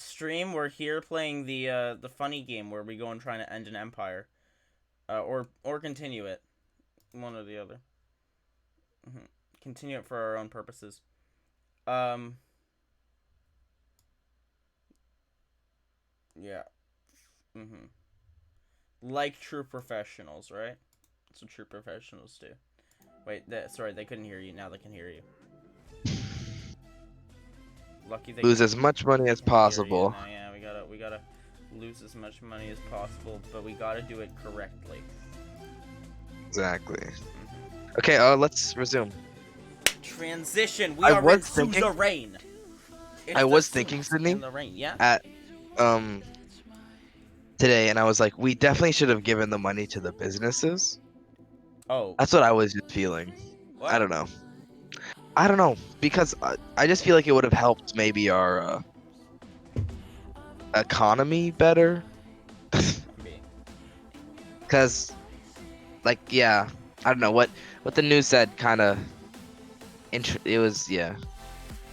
stream, we're here playing the funny game where we go and try to end an empire, or continue it, one or the other. hmm Continue it for our own purposes. Um, yeah. hmm Like true professionals, right? That's what true professionals do. Wait, sorry, they couldn't hear you. Now they can hear you. Lucky they Lose can as much money as hear you possible. now. Yeah, we gotta lose as much money as possible, but we gotta do it correctly. Exactly. hmm Okay, let's resume. Transition. We I are in was thinking, suzerain. I It's the was thinking, suits Sydney, in the rain. Yeah. at um today, and I was like, we definitely should have given the money to the businesses. Oh, That's what I was just feeling. I what? don't know. I don't know because I just feel like it would have helped maybe our economy better. Me. Because like yeah, I don't know what the news said. Kind of it was yeah,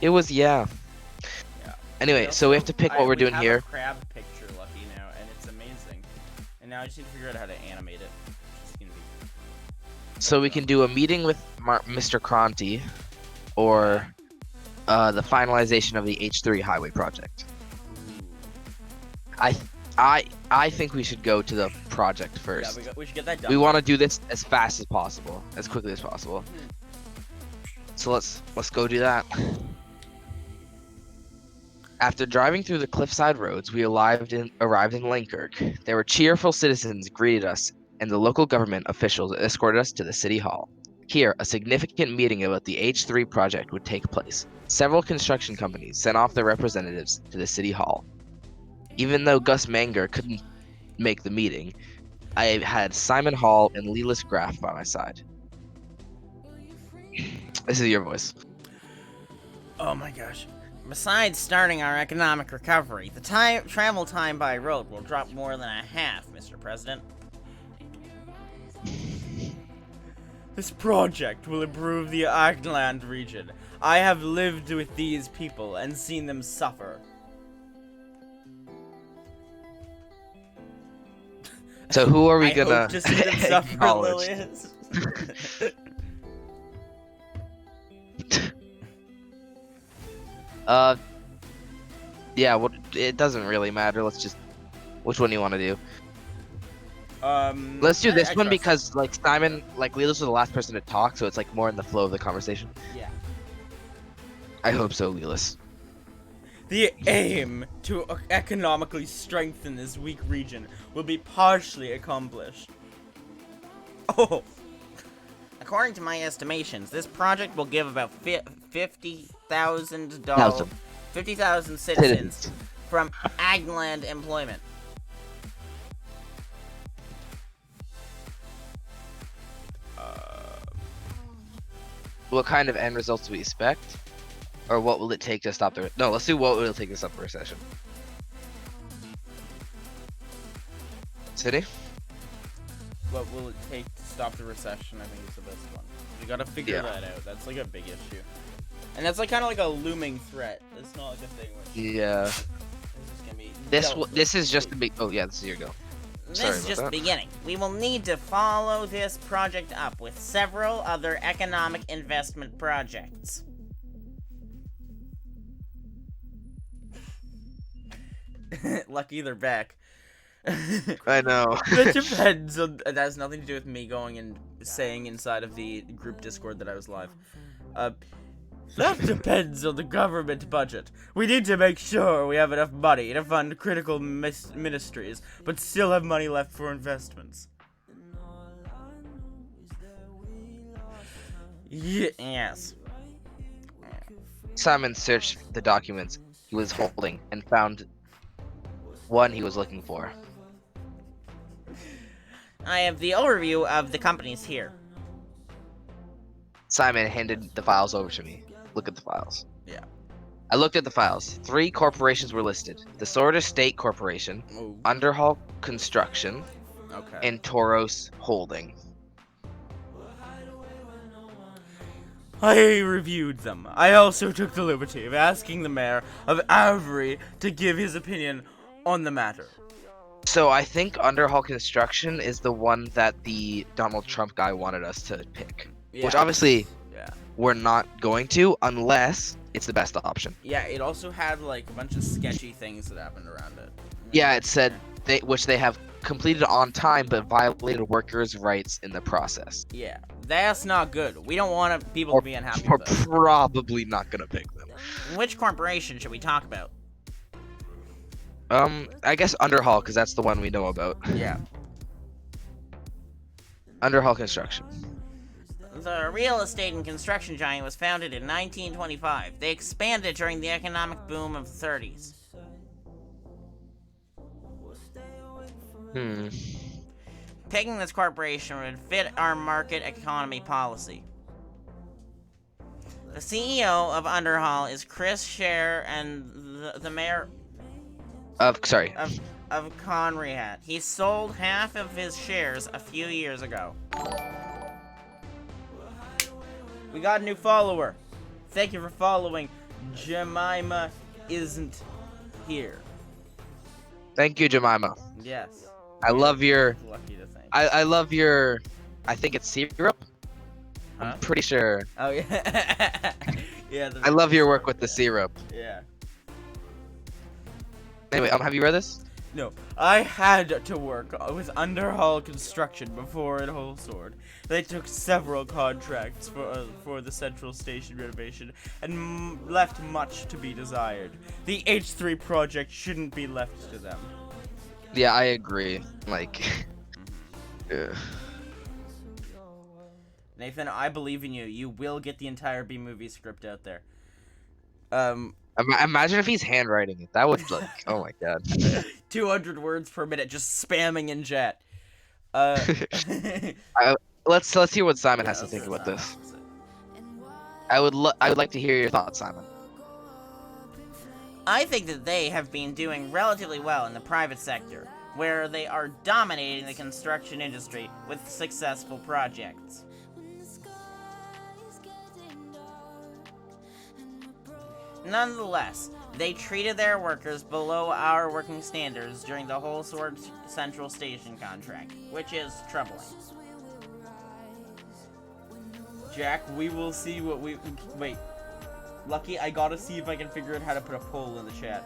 it was yeah. Yeah. We Anyway, so we have also to pick what we're we doing have a here. crab picture, Lucky, now, and it's amazing. And now I just need to figure out how to animate it. It's gonna be So we tough. can do a meeting with Mr. Kronti, or the finalization of the H3 highway project. Ooh. I I think we should go to the project Yeah, first. we should get that done. We want to do this as fast as possible, as quickly as possible. So let's go do that. After driving through the cliffside roads, we arrived in Lankerk. There were cheerful citizens greeted us, and the local government officials escorted us to the city hall. Here, a significant meeting about the H3 project would take place. Several construction companies sent off their representatives to the city hall. Even though Gus Manger couldn't make the meeting, I had Simon Hall and Lelis Graff by my side. This is your voice. Oh my gosh. Besides starting our economic recovery, the travel time by road will drop more than a half, Mr. President. This project will improve the Agland region. I have lived with these people and seen them suffer. So who are we I gonna hope to see them suffer, acknowledge? Lilius. uh, yeah. What? It doesn't really matter. Let's just. Which one do you want to do? Let's do this I one trust because like Simon, like Lelis was the last person to talk, so it's like more in the flow of the conversation. Yeah. I hope so, Lelis. The aim to economically strengthen this weak region will be partially accomplished. Oh! According to my estimations, this project will give about 50,000 citizens from Agland employment. What kind of end results do we expect? Or what will it take to stop the... No, let's do what will it take to stop the recession. City? What will it take to stop the recession? I think is the best one. We gotta figure that out. That's like a big issue. And that's like kind of like a looming threat. It's not like a thing which... Yeah. This is gonna be... This is just the big... Oh, yeah, this is your go. This Sorry is about just the that. beginning. We will need to follow this project up with several other economic investment projects. Lucky they're back. I know. That depends on... That has nothing to do with me going and saying inside of the group Discord that I was live. That depends on the government budget. We need to make sure we have enough money to fund critical ministries, but still have money left for investments. Yes. Simon searched the documents he was holding and found one he was looking for. I have the overview of the companies here. Simon handed the files over to me. Look at the files. Yeah. I looked at the files. 3 corporations were listed. The Sorda State Corporation, Ooh. Underhall Construction, Okay. and Toros Holding. I reviewed them. I also took the liberty of asking the mayor of Avery to give his opinion on the matter. So I think Underhall Construction is the one that the Donald Trump guy wanted us to pick. Yeah, Which obviously yeah. we're not going to unless it's the best option. Yeah, it also had like a bunch of sketchy things that happened around it. Yeah, it said they have completed on time but violated workers' rights in the process. Yeah, that's not good. We don't want people to be unhappy We're with us. probably not gonna pick them. Which corporation should we talk about? I guess Underhall, because that's the one we know about. Yeah. Underhall Construction. The real estate and construction giant was founded in 1925. They expanded during the economic boom of the 30s. Picking this corporation would fit our market economy policy. The CEO of Underhall is Chris Scher, and the mayor of Conrad. He sold half of his shares a few years ago. We got a new follower. Thank you for following. Jemima isn't here. Thank you, Jemima. Yes. I love your. Lucky to think. I love your. I think it's syrup. Huh? I'm pretty sure. Oh yeah. Yeah. I love your work with the syrup. Yeah. Anyway, have you read this? No, I had to work with Underhall Construction before at Whole Sword. They took several contracts for the central station renovation and left much to be desired. The H3 project shouldn't be left to them. Yeah, I agree. Like, Nathan, I believe in you. You will get the entire B-movie script out there. Imagine if he's handwriting it. That would like, oh my god. 200 words per minute, just spamming in chat. Let's hear what Simon has to think about this. I would like to hear your thoughts, Simon. I think that they have been doing relatively well in the private sector, where they are dominating the construction industry with successful projects. Nonetheless, they treated their workers below our working standards during the Whole Sword Central Station contract, which is troubling. Jack, we will see what we... Wait. Lucky, I gotta see if I can figure out how to put a poll in the chat.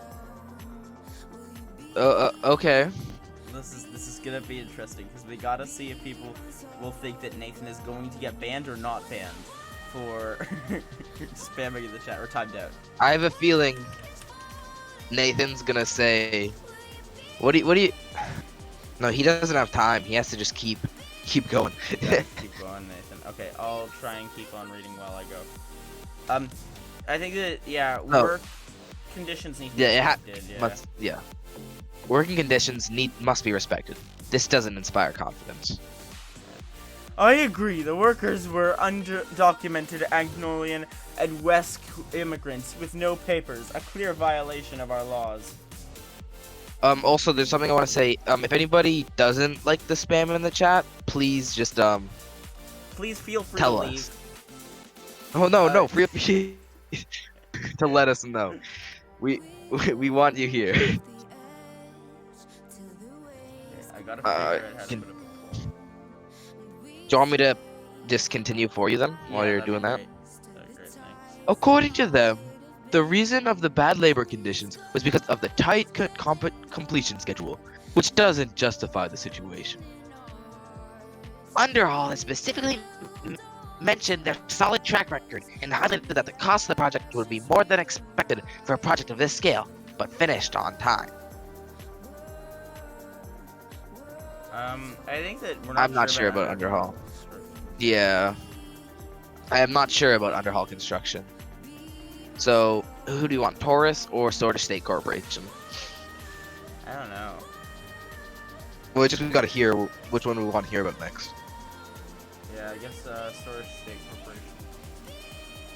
Okay. This is gonna be interesting, because we gotta see if people will think that Nathan is going to get banned or not banned for spamming in the chat or timed out. I have a feeling Nathan's gonna say, "What do you?" No, he doesn't have time. He has to just keep going. Yeah, keep going, Nathan. Okay, I'll try and keep on reading while I go. I think that work conditions need to be respected. Yeah. Working conditions must be respected. This doesn't inspire confidence. I agree. The workers were undocumented Agnolian and West immigrants with no papers, a clear violation of our laws. Also, there's something I want to say. If anybody doesn't like the spam in the chat, please just please feel free tell to leave. us. Oh no, free to let us know. We want you here. Okay, I gotta figure out how to put a... Do you want me to just continue for you then, while you're doing that? Great, thanks. According to them, the reason of the bad labor conditions was because of the tight completion schedule, which doesn't justify the situation. Underhall has specifically mentioned their solid track record and highlighted that the cost of the project would be more than expected for a project of this scale, but finished on time. I think that I'm not sure about Underhall. Yeah. I am not sure about Underhall Construction. So, who do you want, Taurus or Sword State Corporation? I don't know. Well, we gotta hear which one we want to hear about next. Yeah, I guess Sword State Corporation.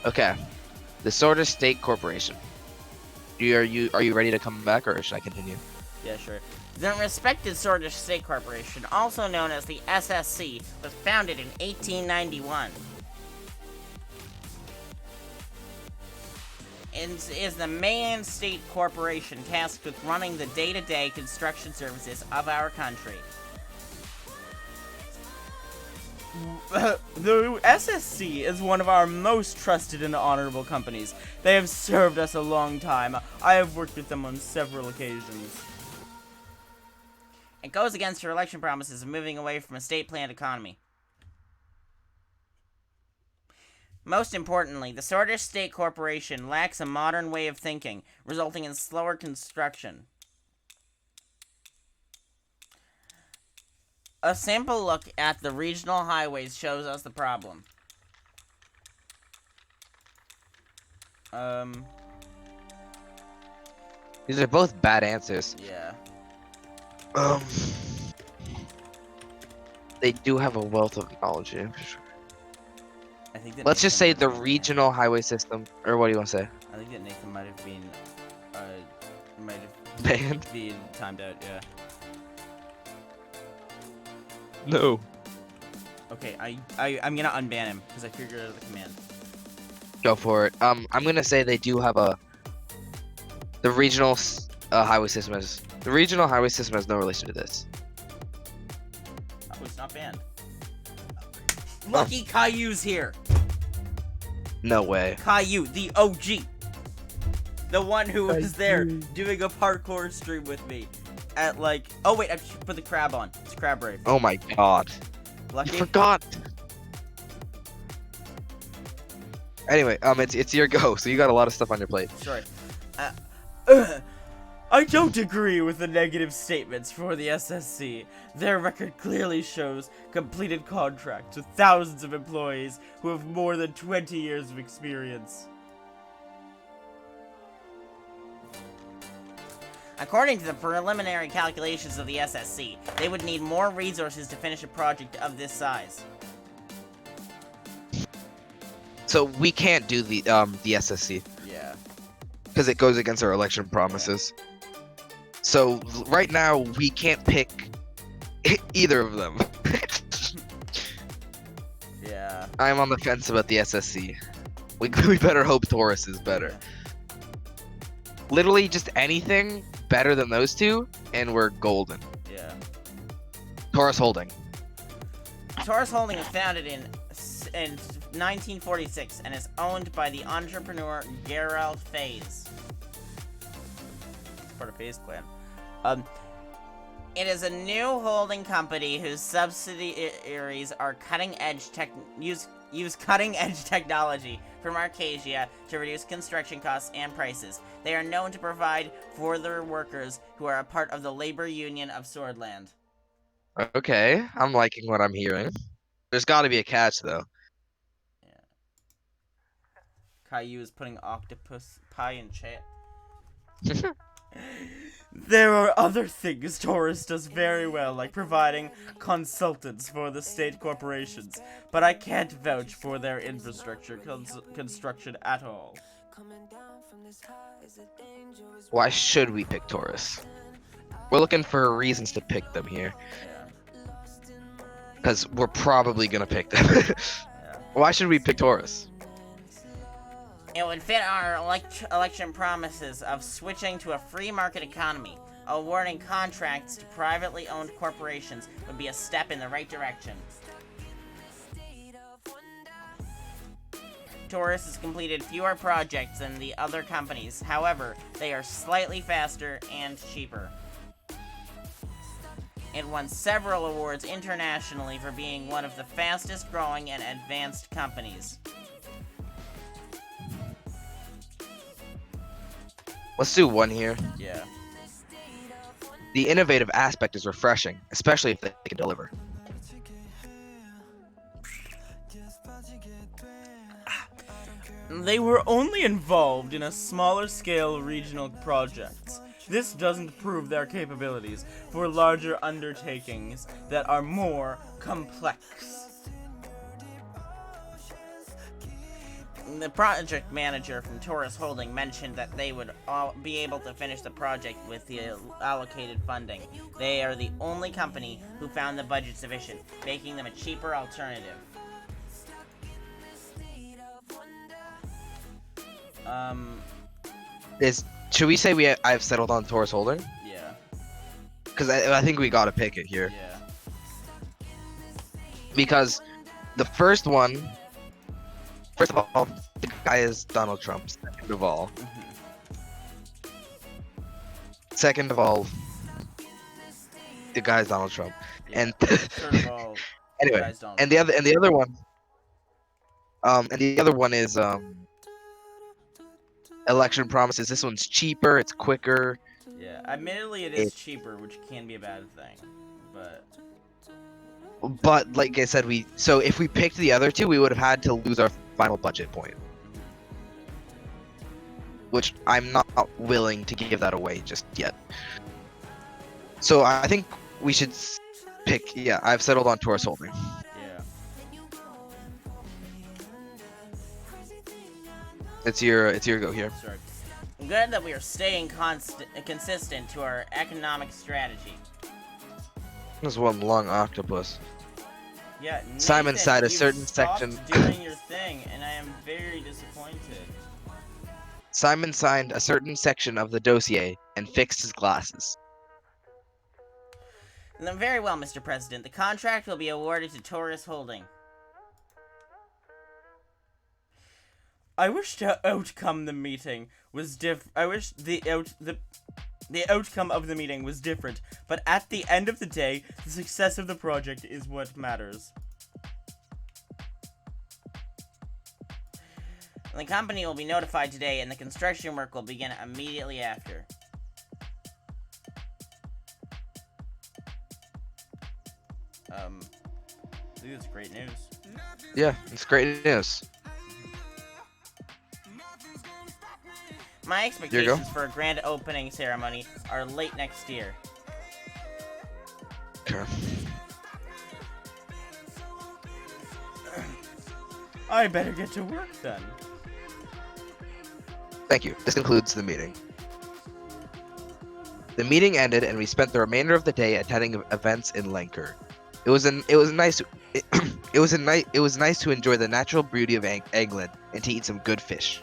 Okay. The Sword State Corporation. Are you ready to come back, or should I continue? Yeah, sure. The respected Sword State Corporation, also known as the SSC, was founded in 1891. is the main state corporation tasked with running the day-to-day construction services of our country. The SSC is one of our most trusted and honorable companies. They have served us a long time. I have worked with them on several occasions. It goes against your election promises of moving away from a state-planned economy. Most importantly, the Swordfish State Corporation lacks a modern way of thinking, resulting in slower construction. A simple look at the regional highways shows us the problem. These are both bad answers. Yeah. They do have a wealth of knowledge and infrastructure. I think that Let's just Nathan say the might have been- regional highway system, or what do you want to say? I think that Nathan might have been, Banned? been timed out, yeah. No. Okay, I'm gonna unban him, because I figured out the command. Go for it. I'm gonna say they do have the regional highway system has no relation to this. Oh, it's not banned. Lucky Caillou's here! No way. Caillou, the OG! The one who was there doing a parkour stream with me. At like, oh wait, I should put the crab on. It's Crab Rave. Oh my god. Lucky? You forgot. Anyway, it's your go, so you got a lot of stuff on your plate. Sorry. I don't agree with the negative statements for the SSC. Their record clearly shows completed contracts with thousands of employees who have more than 20 years of experience. According to the preliminary calculations of the SSC, they would need more resources to finish a project of this size. So we can't do the SSC Yeah. because it goes against our election promises. So right now we can't pick either of them. Yeah. I'm on the fence about the SSC. We better hope Taurus is better. Literally just anything better than those two, and we're golden. Yeah. Taurus Holding. Taurus Holding was founded in 1946 and is owned by the entrepreneur Gerald Faze. It's part of Faze Clan. It is a new holding company whose subsidiaries are use cutting-edge technology from Arcasia to reduce construction costs and prices. They are known to provide for their workers who are a part of the labor union of Swordland. Okay, I'm liking what I'm hearing. There's got to be a catch though. Yeah. Caillou is putting octopus pie in chat. There are other things Taurus does very well, like providing consultants for the state corporations, but I can't vouch for their infrastructure construction at all. Why should we pick Taurus? We're looking for reasons to pick them here. Because we're probably going to pick them. Why should we pick Taurus? It would fit our election promises of switching to a free market economy. Awarding contracts to privately owned corporations would be a step in the right direction. Taurus has completed fewer projects than the other companies. However, they are slightly faster and cheaper. It won several awards internationally for being one of the fastest growing and advanced companies. Let's do one here. Yeah. The innovative aspect is refreshing, especially if they can deliver. They were only involved in a smaller scale regional projects. This doesn't prove their capabilities for larger undertakings that are more complex. The project manager from Taurus Holding mentioned that they would be able to finish the project with the allocated funding. They are the only company who found the budget sufficient, making them a cheaper alternative. Should we say I've settled on Taurus Holding? Yeah. Because I think we gotta pick it here. Yeah. Because the first one, first of all, the guy is Donald Trump. Second of all, the guy is Donald Trump. Yeah. And Third of all, anyway, guys don't. and the other one is election promises. This one's cheaper, it's quicker. Yeah. Admittedly, it is cheaper, which can be a bad thing, but like I said, so if we picked the other two, we would have had to lose our final budget point, which I'm not willing to give that away just yet. So I think we should pick. Yeah, I've settled on Taurus Holding. Yeah. It's your go here. Sorry. Good that we are staying consistent to our economic strategy. There's one long octopus. Yeah, Nathan, Simon said a you've certain stopped section. doing your thing, and I am very disappointed. Simon signed a certain section of the dossier and fixed his glasses. Then very well, Mr. President. The contract will be awarded to Taurus Holding. I wish the outcome of the meeting was I wish the outcome of the meeting was different, but at the end of the day, the success of the project is what matters. The company will be notified today, and the construction work will begin immediately after. I think it's great news. Yeah, it's great news. My expectations for a grand opening ceremony are late next year. Okay. I better get to work then. Thank you. This concludes the meeting. The meeting ended, and we spent the remainder of the day attending events in Lanker. It was nice to enjoy the natural beauty of England and to eat some good fish.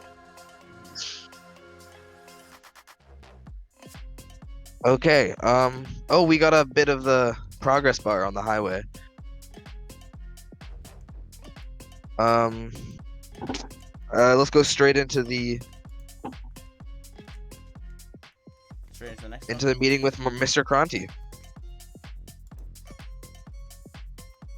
Okay. Oh, we got a bit of the progress bar on the highway. Let's go straight into the meeting with Mr. Cronty.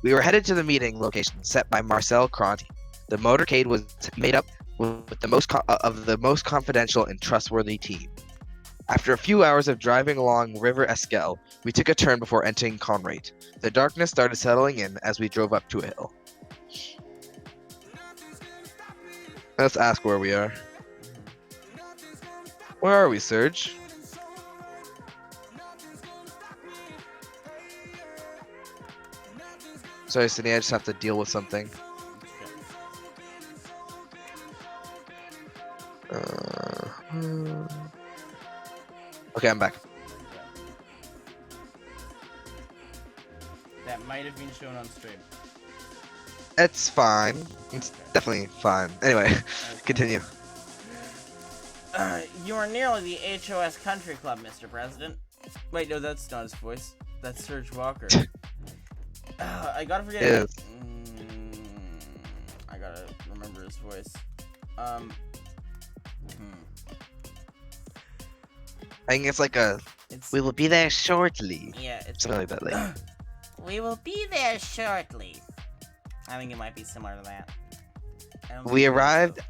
We were headed to the meeting location set by Marcel Cronty. The motorcade was made up with the most confidential and trustworthy team. After a few hours of driving along River Esquel, we took a turn before entering Conrate. The darkness started settling in as we drove up to a hill. Let's ask where we are. Where are we, Serge? Sorry, Sydney, I just have to deal with something. Okay, I'm back. That might have been shown on stream. It's fine. It's definitely fine. Anyway, continue. You are nearly the HOS Country Club, Mr. President. Wait, no, that's not his voice. That's Serge Walker. I gotta forget it. I gotta remember his voice. I think it's like we will be there shortly. Yeah, it's something like that. Like, we will be there shortly. I think it might be similar to that. We arrived,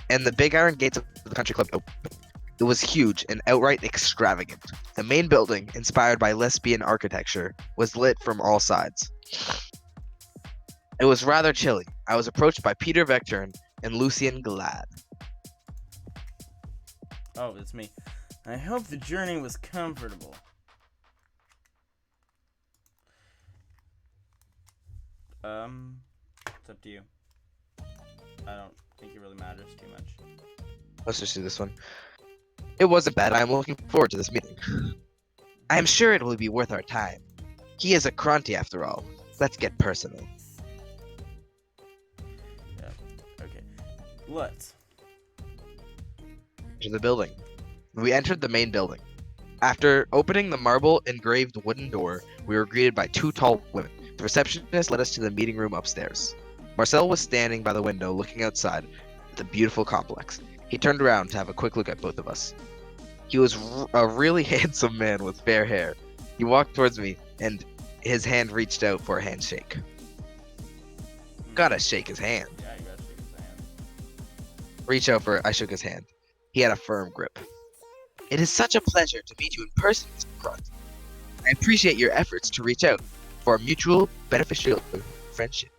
and the big iron gates of the country club opened. It was huge and outright extravagant. The main building, inspired by lesbian architecture, was lit from all sides. It was rather chilly. I was approached by Peter Vectern and Lucien Glad. Oh, it's me. I hope the journey was comfortable. It's up to you. I don't think it really matters too much. Let's just do this one. It wasn't bad. I am looking forward to this meeting. I am sure it will be worth our time. He is a Cronty after all. Let's get personal. Yeah, okay. Let's. to the building. We entered the main building. After opening the marble engraved wooden door, we were greeted by two tall women. The receptionist led us to the meeting room upstairs. Marcel was standing by the window looking outside at the beautiful complex. He turned around to have a quick look at both of us. He was a really handsome man with fair hair. He walked towards me and his hand reached out for a handshake. Gotta shake his hand. Yeah, you gotta shake his hand. I shook his hand. He had a firm grip. It is such a pleasure to meet you in person, Mr. Grunt. I appreciate your efforts to reach out for a mutual beneficial friendship.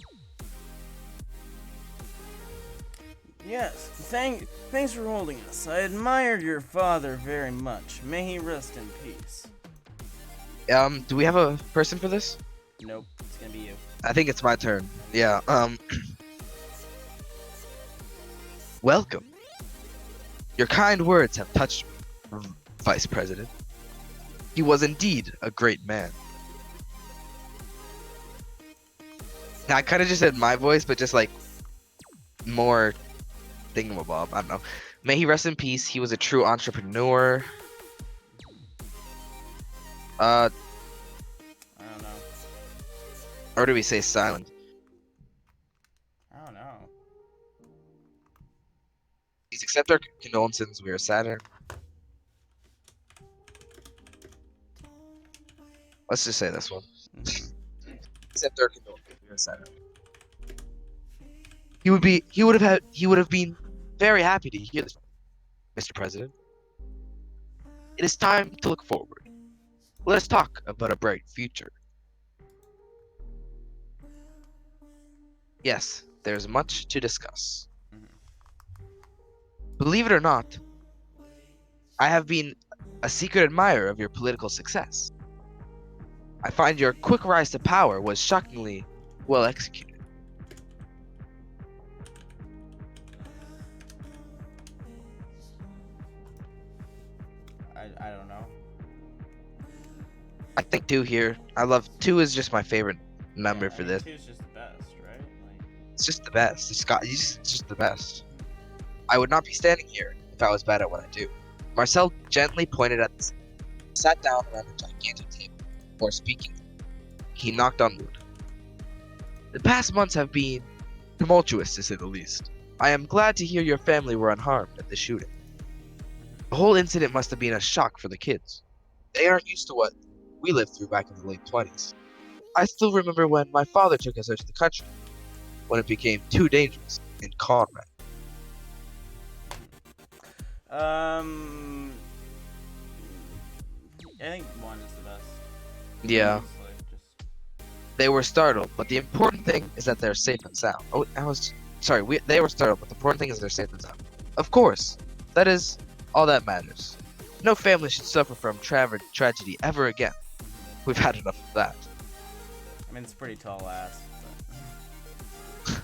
Yes, thanks for holding us. I admired your father very much. May he rest in peace. Do we have a person for this? Nope, it's gonna be you. I think it's my turn. Yeah, welcome. Your kind words have touched me, Vice President. He was indeed a great man. Now, I kind of just said my voice, but just like more thingamabob. I don't know. May he rest in peace. He was a true entrepreneur. I don't know. Or do we say silent? I don't know. Please accept our condolences. We are saddened. Let's just say this one. Accept our condolences. We are saddened. He would have been very happy to hear this, Mr. President. It is time to look forward. Let us talk about a bright future. Yes, there's much to discuss. Believe it or not, I have been a secret admirer of your political success. I find your quick rise to power was shockingly well executed. I don't know. I think 2 here. I love 2 is just my favorite number for this. 2 is just the best, right? It's just the best. It's just the best. I would not be standing here if I was bad at what I do. Marcel gently pointed at the sat down around a gigantic table before speaking. He knocked on wood. The past months have been tumultuous, to say the least. I am glad to hear your family were unharmed at the shooting. The whole incident must have been a shock for the kids. They aren't used to what we lived through back in the late 20s. I still remember when my father took us out to the country, when it became too dangerous in Conrad. I think 1 is the best. Yeah. It's like just... They were startled, but the important thing is that they're safe and sound. Oh, they were startled, but the important thing is they're safe and sound. Of course, that is all that matters. No family should suffer from tragedy ever again. We've had enough of that. I mean, it's a pretty tall ass. But...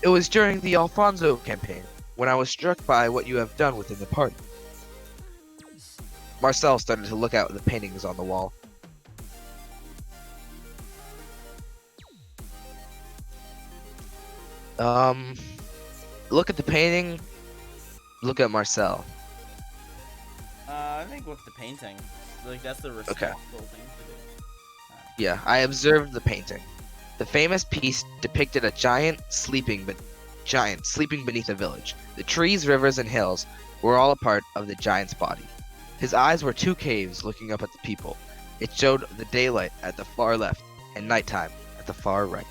It was during the Alfonso campaign when I was struck by what you have done within the party. Marcel started to look out at the paintings on the wall. Look at the painting. Look at Marcel. I think with the painting, like that's the responsible thing to do. Yeah, I observed the painting. The famous piece depicted a giant sleeping beneath a village. The trees, rivers, and hills were all a part of the giant's body. His eyes were 2 caves looking up at the people. It showed the daylight at the far left and nighttime at the far right.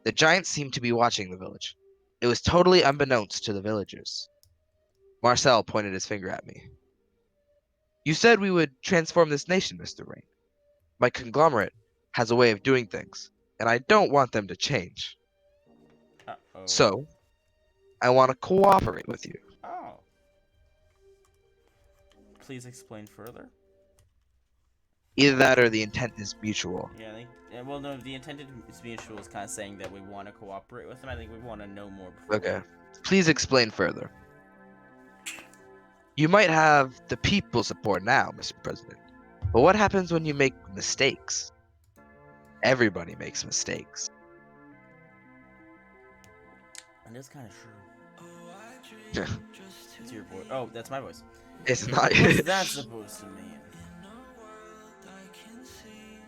The giant seemed to be watching the village. It was totally unbeknownst to the villagers. Marcel pointed his finger at me. You said we would transform this nation, Mr. Rain. My conglomerate has a way of doing things, and I don't want them to change. Uh-oh. So, I want to cooperate with you. Oh. Please explain further. Either that or the intent is mutual. Yeah, I think. Well, no, the intended mutual is kind of saying that we want to cooperate with them. I think we want to know more. Okay. Please explain further. You might have the people's support now, Mr. President. But what happens when you make mistakes? Everybody makes mistakes. And that's kind of true. It's your voice. Oh, that's my voice. It's not. What's that supposed to mean?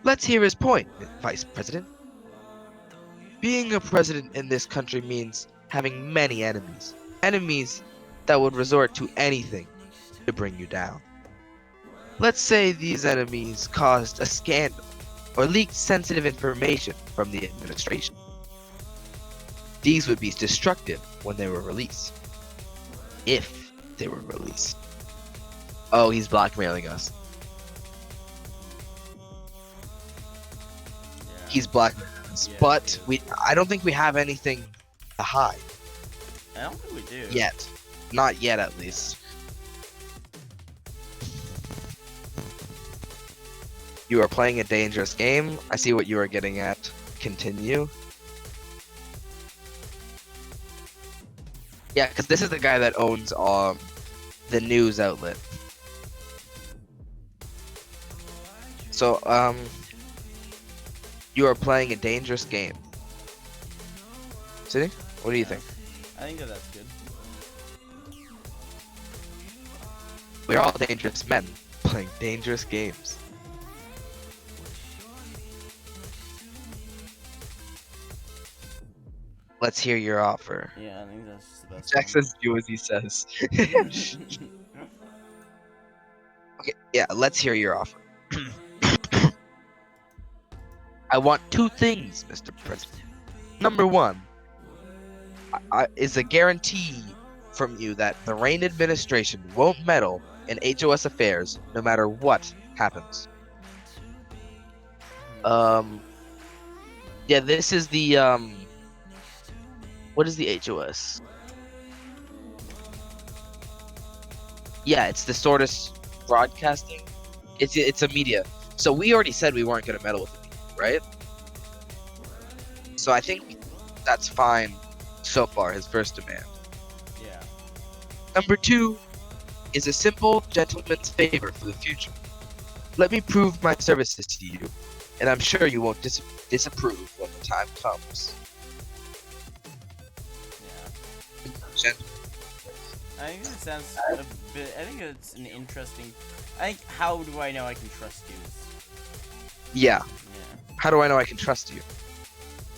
Let's hear his point, Vice President. Being a president in this country means having many enemies. Enemies that would resort to anything to bring you down. Let's say these enemies caused a scandal or leaked sensitive information from the administration. These would be destructive when they were released. If they were released. Oh, he's blackmailing us. Yeah. He's blackmailing us. Yeah, But I don't think we have anything to hide. I don't think we do. Yet. Not yet, at least. You are playing a dangerous game. I see what you are getting at. Continue. Yeah, because this is the guy that owns the news outlet. So, you are playing a dangerous game. See? What do you think? I think that that's good. We're all dangerous men playing dangerous games. Let's hear your offer. Yeah, I think that's the best. Jack says do as he says. Okay, yeah, let's hear your offer. I want two things, Mr. President. Number one, is a guarantee from you that the Reign administration won't meddle in HOS affairs no matter what happens. Yeah, this is the, what is the HOS? Yeah, it's the Sortis Broadcasting. It's a media. So we already said we weren't gonna meddle with the media, right? So I think that's fine so far, his first demand. Yeah. Number two is a simple gentleman's favor for the future. Let me prove my services to you, and I'm sure you won't disapprove when the time comes. Yeah. Gent- I think that sounds a bit. I think it's an interesting. I think how do I know I can trust you? yeah, Yeah. how do I know I can trust you?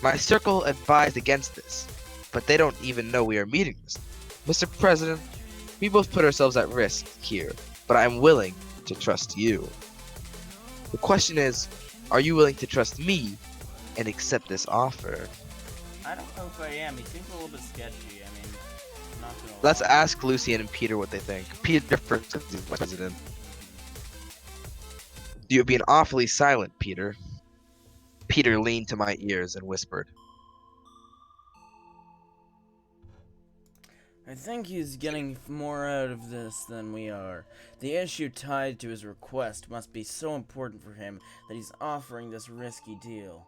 My circle advised against this, but they don't even know we are meeting this. Mr. President, we both put ourselves at risk here, but I'm willing to trust you. The question is, are you willing to trust me and accept this offer? I don't know if I am. He seems a little bit sketchy. I mean, I'm not gonna Let's lie. ask Lucian and Peter what they think. Peter first, because he's president. You're being awfully silent, Peter. Peter leaned to my ears and whispered. I think he's getting more out of this than we are. The issue tied to his request must be so important for him that he's offering this risky deal.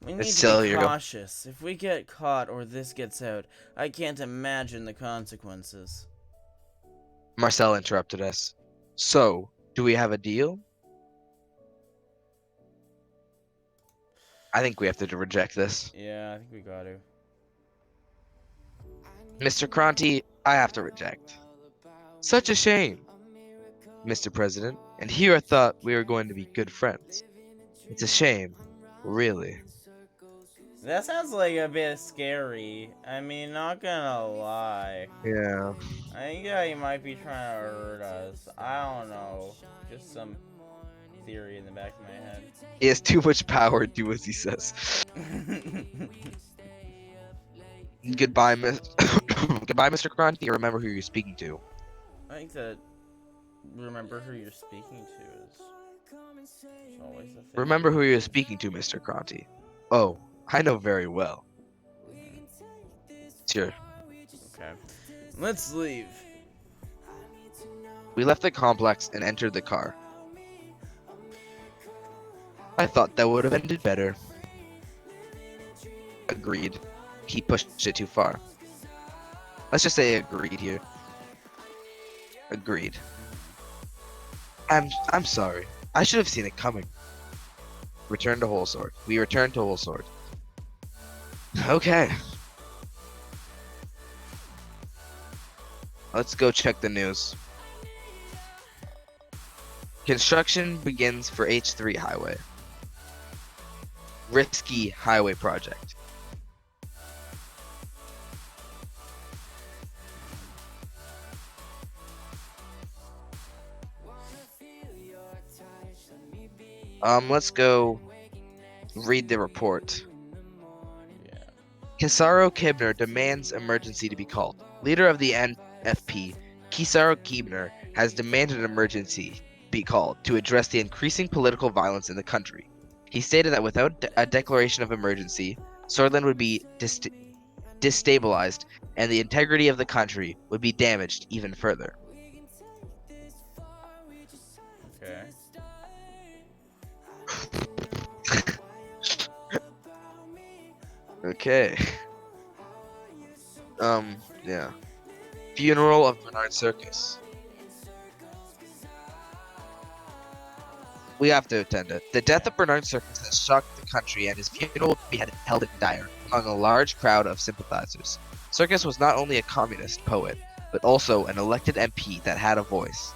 We need to be cautious. If we get caught or this gets out, I can't imagine the consequences. Marcel interrupted us. So, do we have a deal? I think we have to reject this. Yeah, I think we got to. Mr. Cronty, I have to reject. Such a shame, Mr. President. And here I thought we were going to be good friends. It's a shame, really. That sounds like a bit scary. I mean, not gonna lie. Yeah. I think he might be trying to hurt us. I don't know. Just some theory in the back of my head. He has too much power, do as he says. Goodbye, Goodbye, Mr. Cronty. Remember who you're speaking to. I think that remember who you're speaking to is always the thing. Remember who you're speaking to, Mr. Cronty. Oh, I know very well. Sure. Okay. Let's leave. We left the complex and entered the car. I thought that would have ended better. Agreed. He pushed it too far. Let's just say agreed here. Agreed. I'm sorry. I should have seen it coming. Return to Whole Sword. We return to Whole Sword. Okay. Let's go check the news. Construction begins for H3 highway. Risky highway project. Let's go read the report. Yeah. Kisaro Kibner demands emergency to be called. Leader of the NFP, Kisaro Kibner, has demanded an emergency be called to address the increasing political violence in the country. He stated that without a declaration of emergency, Swordland would be destabilized and the integrity of the country would be damaged even further. Okay. Okay. Yeah. Funeral of Bernard Circus. We have to attend it. The death of Bernard Circus has shocked the country, and his funeral will be held in Dyer among a large crowd of sympathizers. Circus was not only a communist poet, but also an elected MP that had a voice.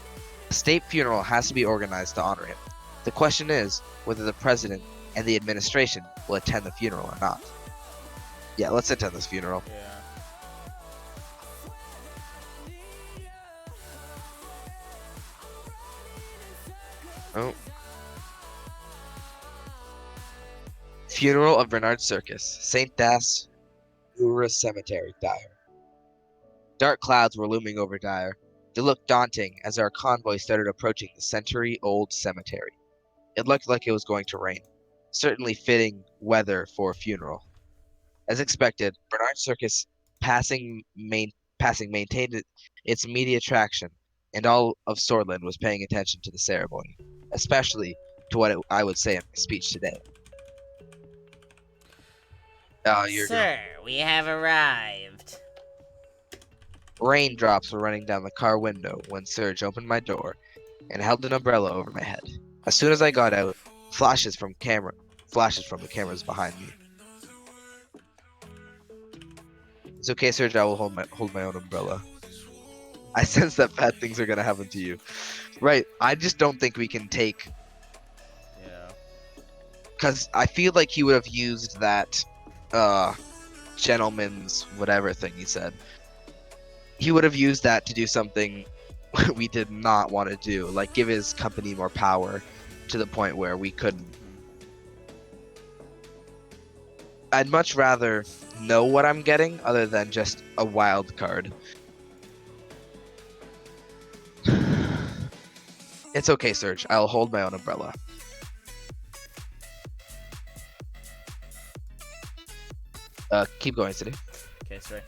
A state funeral has to be organized to honor him. The question is whether the president and the administration will attend the funeral or not. Yeah, let's attend this funeral. Yeah. Oh. Funeral of Bernard Circus, St. Das Ura Cemetery, Dyer. Dark clouds were looming over Dyer. They looked daunting as our convoy started approaching the century-old cemetery. It looked like it was going to rain. Certainly fitting weather for a funeral. As expected, Bernard Circus passing maintained its media traction, and all of Swordland was paying attention to the ceremony, especially to what I would say in my speech today. Sir, we have arrived. Raindrops were running down the car window when Serge opened my door and held an umbrella over my head. As soon as I got out, flashes from the cameras behind me. It's okay, Serge. I will hold my own umbrella. I sense that bad things are gonna happen to you. Right. I just don't think we can take. Yeah. Because I feel like he would have used that, gentleman's whatever thing he said. He would have used that to do something we did not want to do, like give his company more power to the point where we couldn't. I'd much rather know what I'm getting other than just a wild card. It's okay, Serge. I'll hold my own umbrella. Keep going, City. Okay, sorry.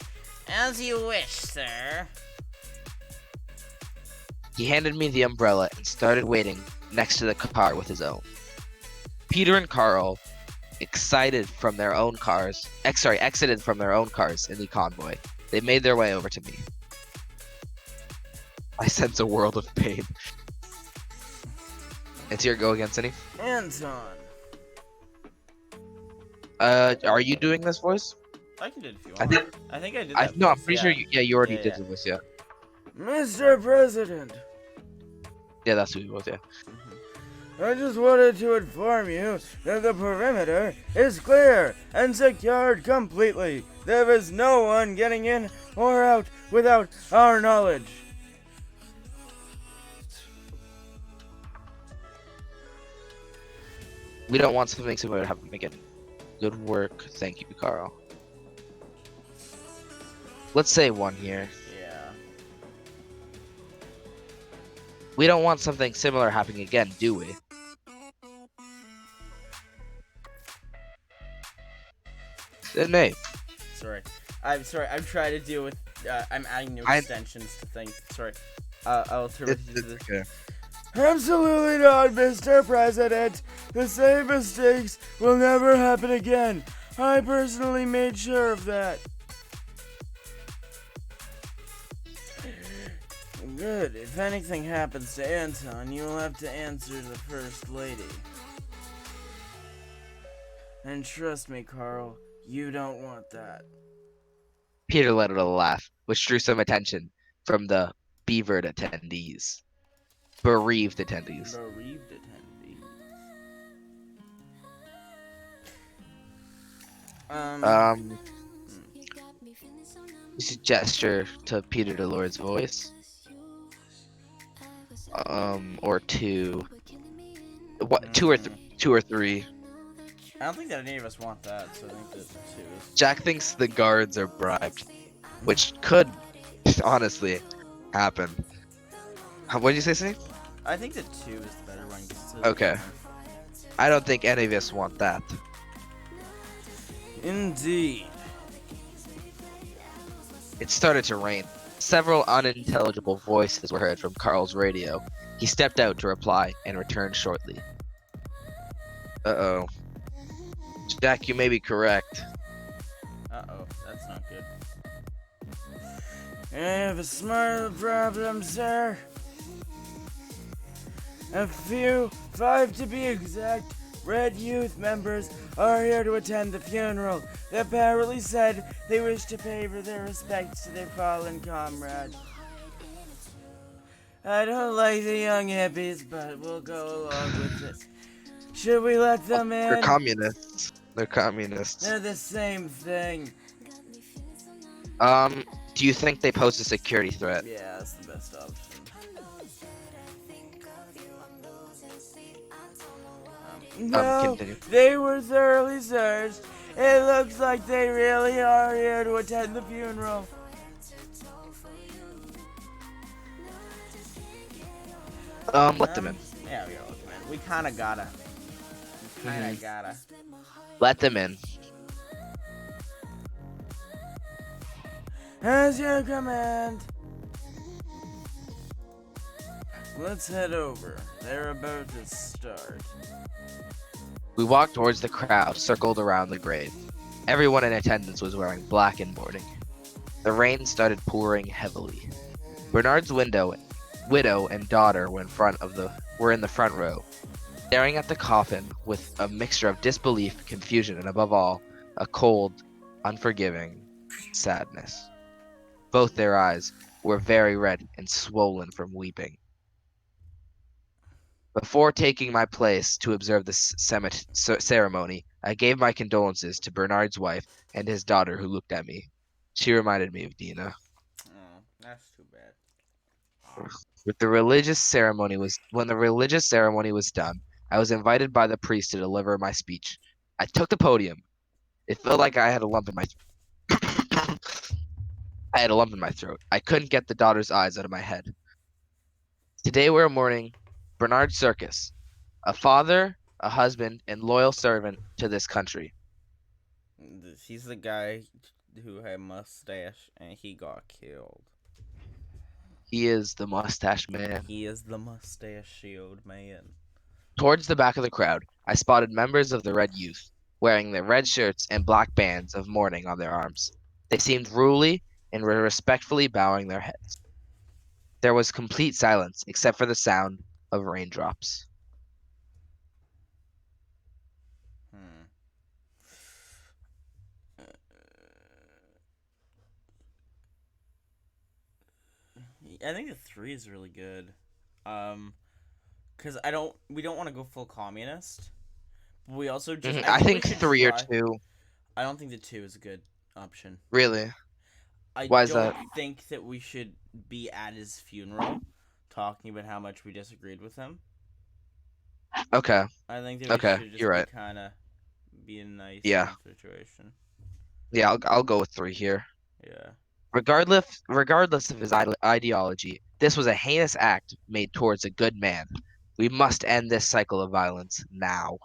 As you wish, sir. He handed me the umbrella and started waiting next to the car with his own. Peter and Carl, exited from their own cars in the convoy. They made their way over to me. I sense a world of pain. It's your go again, Cindy. Anton. Are you doing this voice? I can do it if you I want. think- I think I did that. No, I'm voice, pretty yeah. sure you already Yeah, did yeah. the voice, yeah. Mr. President, Yeah, that's who it was, yeah. I just wanted to inform you that the perimeter is clear and secured completely. There is no one getting in or out without our knowledge. We don't want something similar to happen again. Good work. Thank you, Carl. Let's say one here. Yeah. We don't want something similar happening again, do we? Nay. Sorry. I'm sorry. I'm trying to deal with. I'm adding new I- extensions to things. Sorry. I'll turn it to this. Okay. Absolutely not, Mr. President. The same mistakes will never happen again. I personally made sure of that. Good. If anything happens to Anton, you will have to answer the First Lady. And trust me, Carl, you don't want that. Peter let out a laugh, which drew some attention from the beavered attendees. Bereaved attendees. Bereaved attendees. Um, you should gesture to Peter DeLord's voice. Or two. What? Two or three. I don't think that any of us want that, so I think that 2 is... Jack thinks the guards are bribed, which could honestly happen. What did you say, Steve? I think that 2 is the better one. 'Cause it's Okay. I don't think any of us want that. Indeed. It started to rain. Several unintelligible voices were heard from Carl's radio. He stepped out to reply and returned shortly. Uh-oh. Jack, you may be correct. Uh-oh, that's not good. I have a small problem, sir. A few, 5 to be exact, Red Youth members are here to attend the funeral. They apparently said they wish to pay for their respects to their fallen comrade. I don't like the young hippies, but we'll go along with it. Should we let them in? They're communists. They're communists. They're the same thing. Do you think they pose a security threat? Yeah, that's the best option. No, Continue. they were thoroughly searched. It looks like they really are here to attend the funeral. Let them in. Yeah, we gotta let them in. We kinda gotta. Gotta. Let them in. As your command. Let's head over. They're about to start. We walked towards the crowd circled around the grave. Everyone in attendance was wearing black in mourning. The rain started pouring heavily. Bernard's widow and daughter were in the front row, staring at the coffin with a mixture of disbelief, confusion, and above all, a cold, unforgiving sadness. Both their eyes were very red and swollen from weeping. Before taking my place to observe the ceremony, I gave my condolences to Bernard's wife and his daughter who looked at me. She reminded me of Dina. Oh, that's too bad. When the religious ceremony was done, I was invited by the priest to deliver my speech. I took the podium. It felt like I had a lump in my I had a lump in my throat. I couldn't get the daughter's eyes out of my head. Today we're mourning Bernard Circus, a father, a husband, and loyal servant to this country. He's the guy who had a mustache and he got killed. He is the mustache man. He is the mustachioed man. Towards the back of the crowd, I spotted members of the Red Youth, wearing their red shirts and black bands of mourning on their arms. They seemed ruly and were respectfully bowing their heads. There was complete silence except for the sound of raindrops. I think the 3 is really good. Cause we don't want to go full communist. But we also just I think we should 3 or try. 2. I don't think the 2 is a good option. Really? I Why is don't that? think that we should be at his funeral talking about how much we disagreed with him. Okay. I think that we Okay, should just you're right. kind of be a nice situation. Yeah, I'll go with 3 here. Yeah. Regardless of his ideology, this was a heinous act made towards a good man. We must end this cycle of violence now.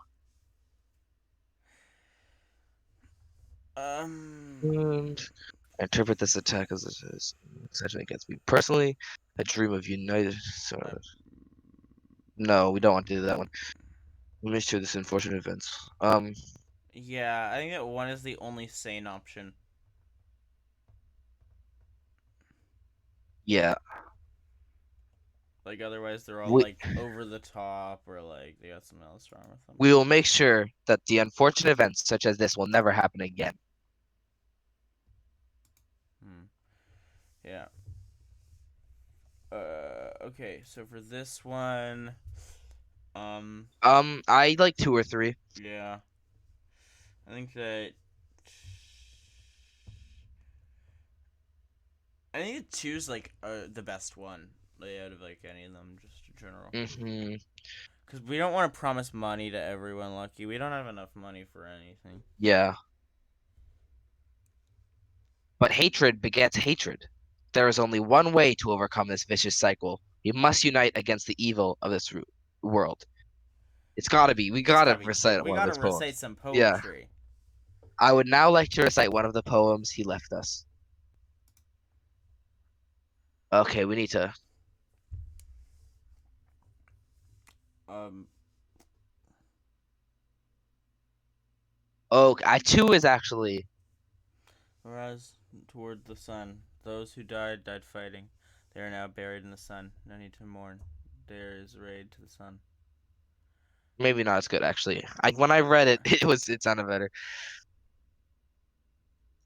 And interpret this attack as essentially against me personally. A dream of united. No, we don't want to do that one. We missed this unfortunate events. Yeah, I think that 1 is the only sane option. Yeah. Like, otherwise they're all, We, like, over the top, or, like, they got something else wrong with them. we will make sure that the unfortunate events such as this will never happen again. Yeah. Okay, so for this one, I like 2 or 3. yeah. I think that... I think that two's, like, the best one, like, out of, like, any of them, just in general. Mm-hmm. Because we don't want to promise money to everyone, Lucky. We don't have enough money for anything. Yeah. But hatred begets hatred. There is only one way to overcome this vicious cycle. We must unite against the evil of this world. It's gotta be. We It's gotta gotta be two. recite We one of gotta his recite poems. some Yeah. poetry. I would now like to recite one of the poems he left us. Okay, we need to. Um, Oh, I too is actually. Rise toward the sun. Those who died, died fighting. They are now buried in the sun. No need to mourn. There is raid to the sun. Maybe not as good actually. When I read it, it sounded better.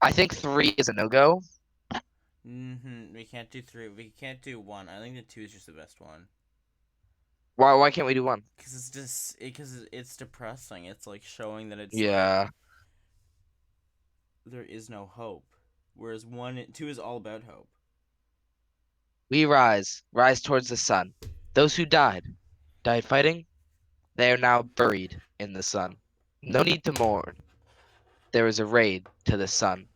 I think 3 is a no-go. We can't do three. We can't do one. I think the two is just the best one. Why can't we do 1? Cause it's just because it's depressing. It's like showing that it's Yeah. like there is no hope. Whereas two is all about hope. We rise towards the sun. Those who died, died fighting. They are now buried in the sun. No need to mourn. There is a raid to the sun.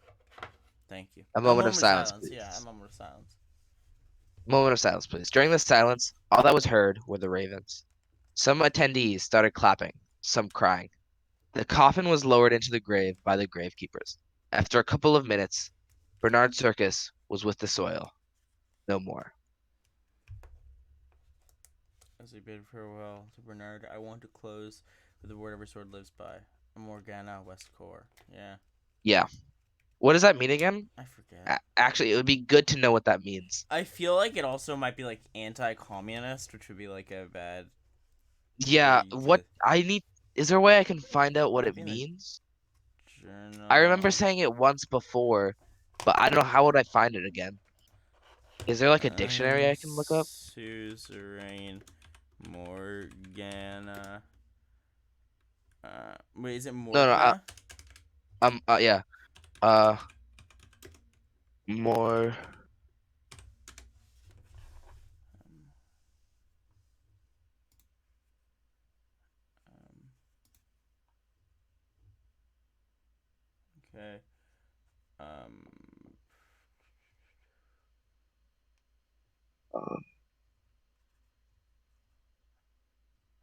Thank you. A A moment of moment of silence, silence. Yeah, a please. moment of silence. Moment of silence, please. During the silence, all that was heard were the ravens. Some attendees started clapping, some crying. The coffin was lowered into the grave by the gravekeepers. After a couple of minutes, Bernard Circus was with the soil. No more. As I bid farewell to Bernard, I want to close with the word every sword lives by. Morgana West Core. Yeah, Yeah. What does that mean again? I forget. Actually, it would be good to know what that means. I feel like it also might be like anti-communist, which would be like a bad Yeah, thing what to. I need is there a way I can find out what Might it be in the means? I remember journal. saying it once before, but I don't know how would I find it again. Is there like a dictionary I can look up? Suzerain Morgana. Wait, is it No, no, Morgana? yeah. Uh, more. Um, okay. Um.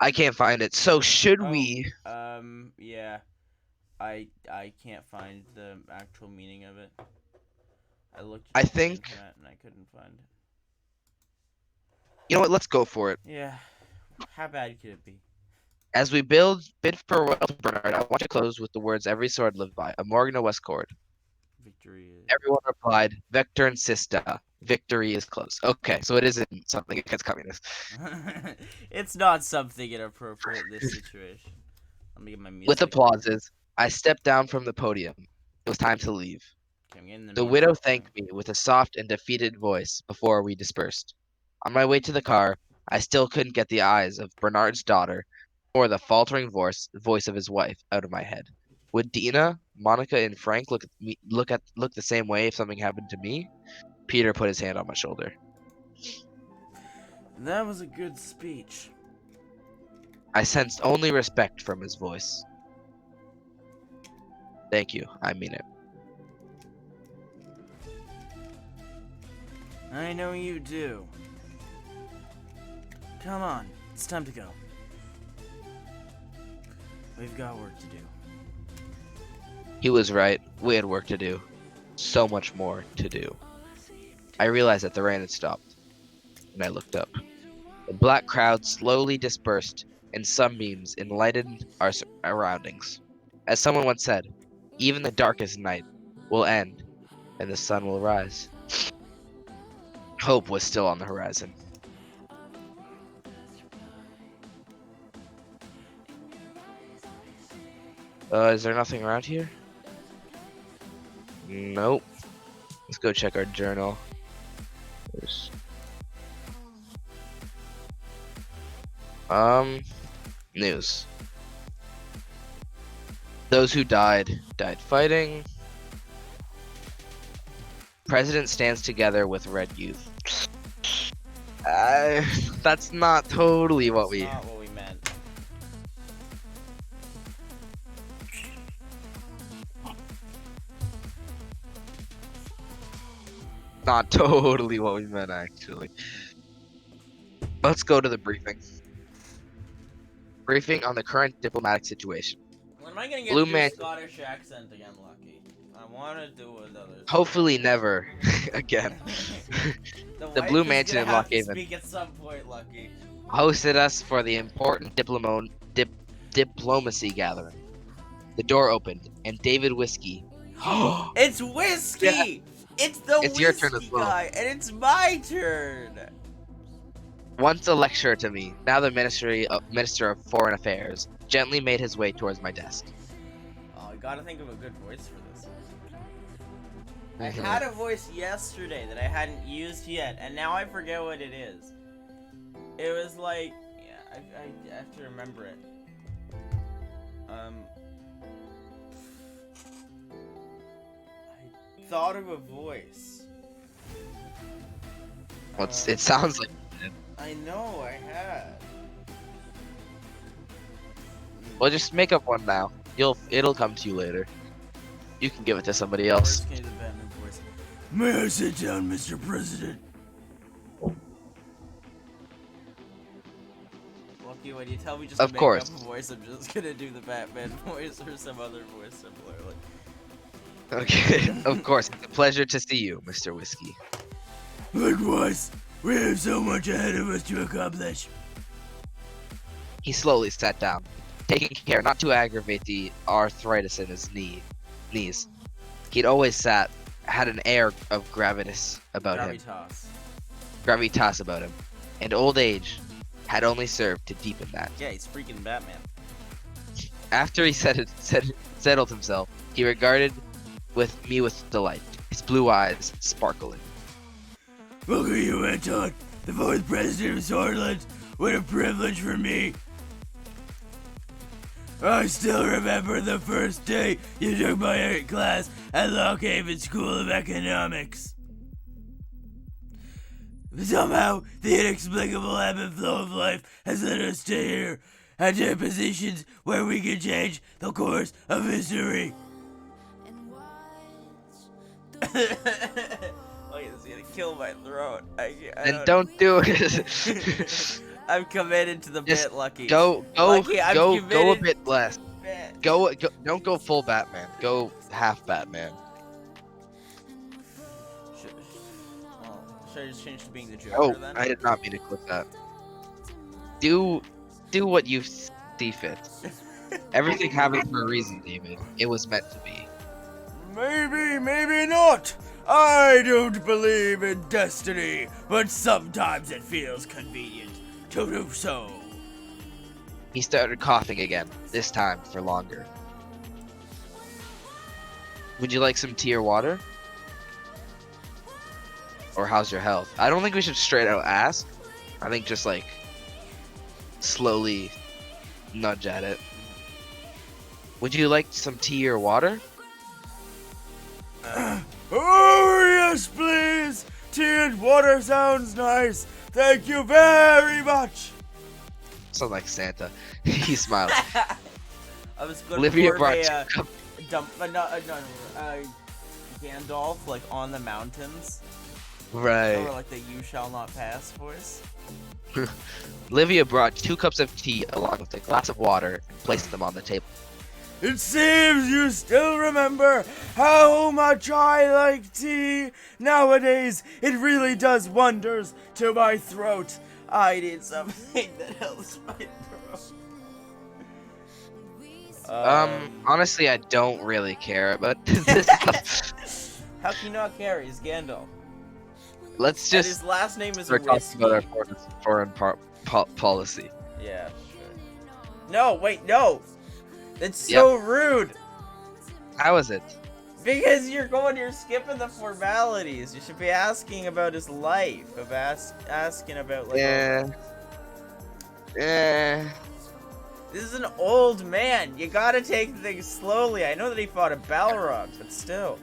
I can't find it. So should Oh. we? Yeah. I can't find the actual meaning of it. I looked it I up on the think. internet and I couldn't find it. You know what? Let's go for it. Yeah. How bad could it be? As we bid farewell to Bernard, I want to close with the words every sword lived by, a Morgan Westcord. Victory is. Everyone replied, Vector and Sista. Victory is close. Okay, so it isn't something against communists. It's not something inappropriate in this situation. Let me get my With music. applauses, I stepped down from the podium. It was time to leave. Okay, I'm getting the The music widow going. thanked me with a soft and defeated voice before we dispersed. On my way to the car, I still couldn't get the eyes of Bernard's daughter or the faltering voice of his wife out of my head. Would Dina, Monica, and Frank look the same way if something happened to me? Peter put his hand on my shoulder. That was a good speech. I sensed only respect from his voice. Thank you. I mean it. I know you do. Come on, it's time to go. We've got work to do. He was right. We had work to do. So much more to do. I realized that the rain had stopped, and I looked up. The black crowd slowly dispersed, and sunbeams enlightened our surroundings. As someone once said, even the darkest night will end, and the sun will rise. Hope was still on the horizon. Is there nothing around here? Nope. Let's go check our journal. There's... News. Those who died fighting. President stands together with red youth. That's not totally what we... Not what we meant. Not totally what we meant, actually. Let's go to the briefing. Briefing on the current diplomatic situation. When am I gonna get Blue your Man- Scottish accent again, Lucky? I want to do another. Hopefully never again. The wife Blue is Mansion gonna in have to Lockhaven speak at some point, Lucky. hosted us for the important diplomacy gathering. The door opened, and David Whiskey. It's Whiskey! Yeah. It's the It's your turn Whiskey as well. guy, and it's my turn! Once a lecturer to me, now the Minister of Foreign Affairs, gently made his way towards my desk. Oh, I gotta think of a good voice for this. I Mhm. had a voice yesterday that I hadn't used yet, and now I forget what it is. It was like... Yeah, I have to remember it. I thought of a voice. Well, it sounds like... I know, I had. Well, just make up one now. It'll come to you later. You can give it to somebody else. Where's Kenny the Batman voice? May I sit down, Mr. President? Lucky, when you tell me just to Of make course. up a voice, I'm just gonna do the Batman voice or some other voice similarly. Okay, of course. It's a pleasure to see you, Mr. Whiskey. Likewise, we have so much ahead of us to accomplish. He slowly sat down, taking care not to aggravate the arthritis in his knees. He'd always had an air of gravitas about him, gravitas about him, and old age had only served to deepen that. Yeah, he's freaking Batman. After he settled himself, he regarded me with delight, his blue eyes sparkling. Welcome you, Anton, the 4th President of Swordsland. What a privilege for me. I still remember the first day you took my art class at Lockhaven School of Economics. Somehow, the inexplicable ebb and flow of life has led us to here, and to positions where we can change the course of history. Look, it's gonna kill my throat. And don't do it. I'm committed to the Just bit, Lucky. Go Lucky, I'm a committed bit less. Bit. Go, don't go full Batman. Go half Batman. Should I just change to being the Joker Oh, then? I did not mean to click that. Do what you see fit. Everything happens for a reason, David. It was meant to be. Maybe, maybe not. I don't believe in destiny, but sometimes it feels convenient to do so. He started coughing again, this time for longer. Would you like some tea or water? Or how's your health? I don't think we should straight out ask. I think just like slowly nudge at it. Would you like some tea or water? Oh, yes, please. Tea and water sounds nice. Thank you very much. Sounds like Santa. He smiled. I was going Olivia to brought a two Gandalf, like, on the mountains. Right. Or like the "You shall not pass" voice. Olivia brought 2 cups of tea along with a glass of water and placed them on the table. It seems you still remember how much I like tea. Nowadays, it really does wonders to my throat. I need something that helps my throat. Honestly, I don't really care about this stuff. How can you not care? He's Gandalf. Let's And just his last name is start Whiskey. talking about our foreign policy. Yeah, sure. No, wait, no! That's so rude. How is it? Because you're skipping the formalities. You should be asking about his life, asking about like. Yeah. This is an old man. You gotta take things slowly. I know that he fought at Balrog, but still.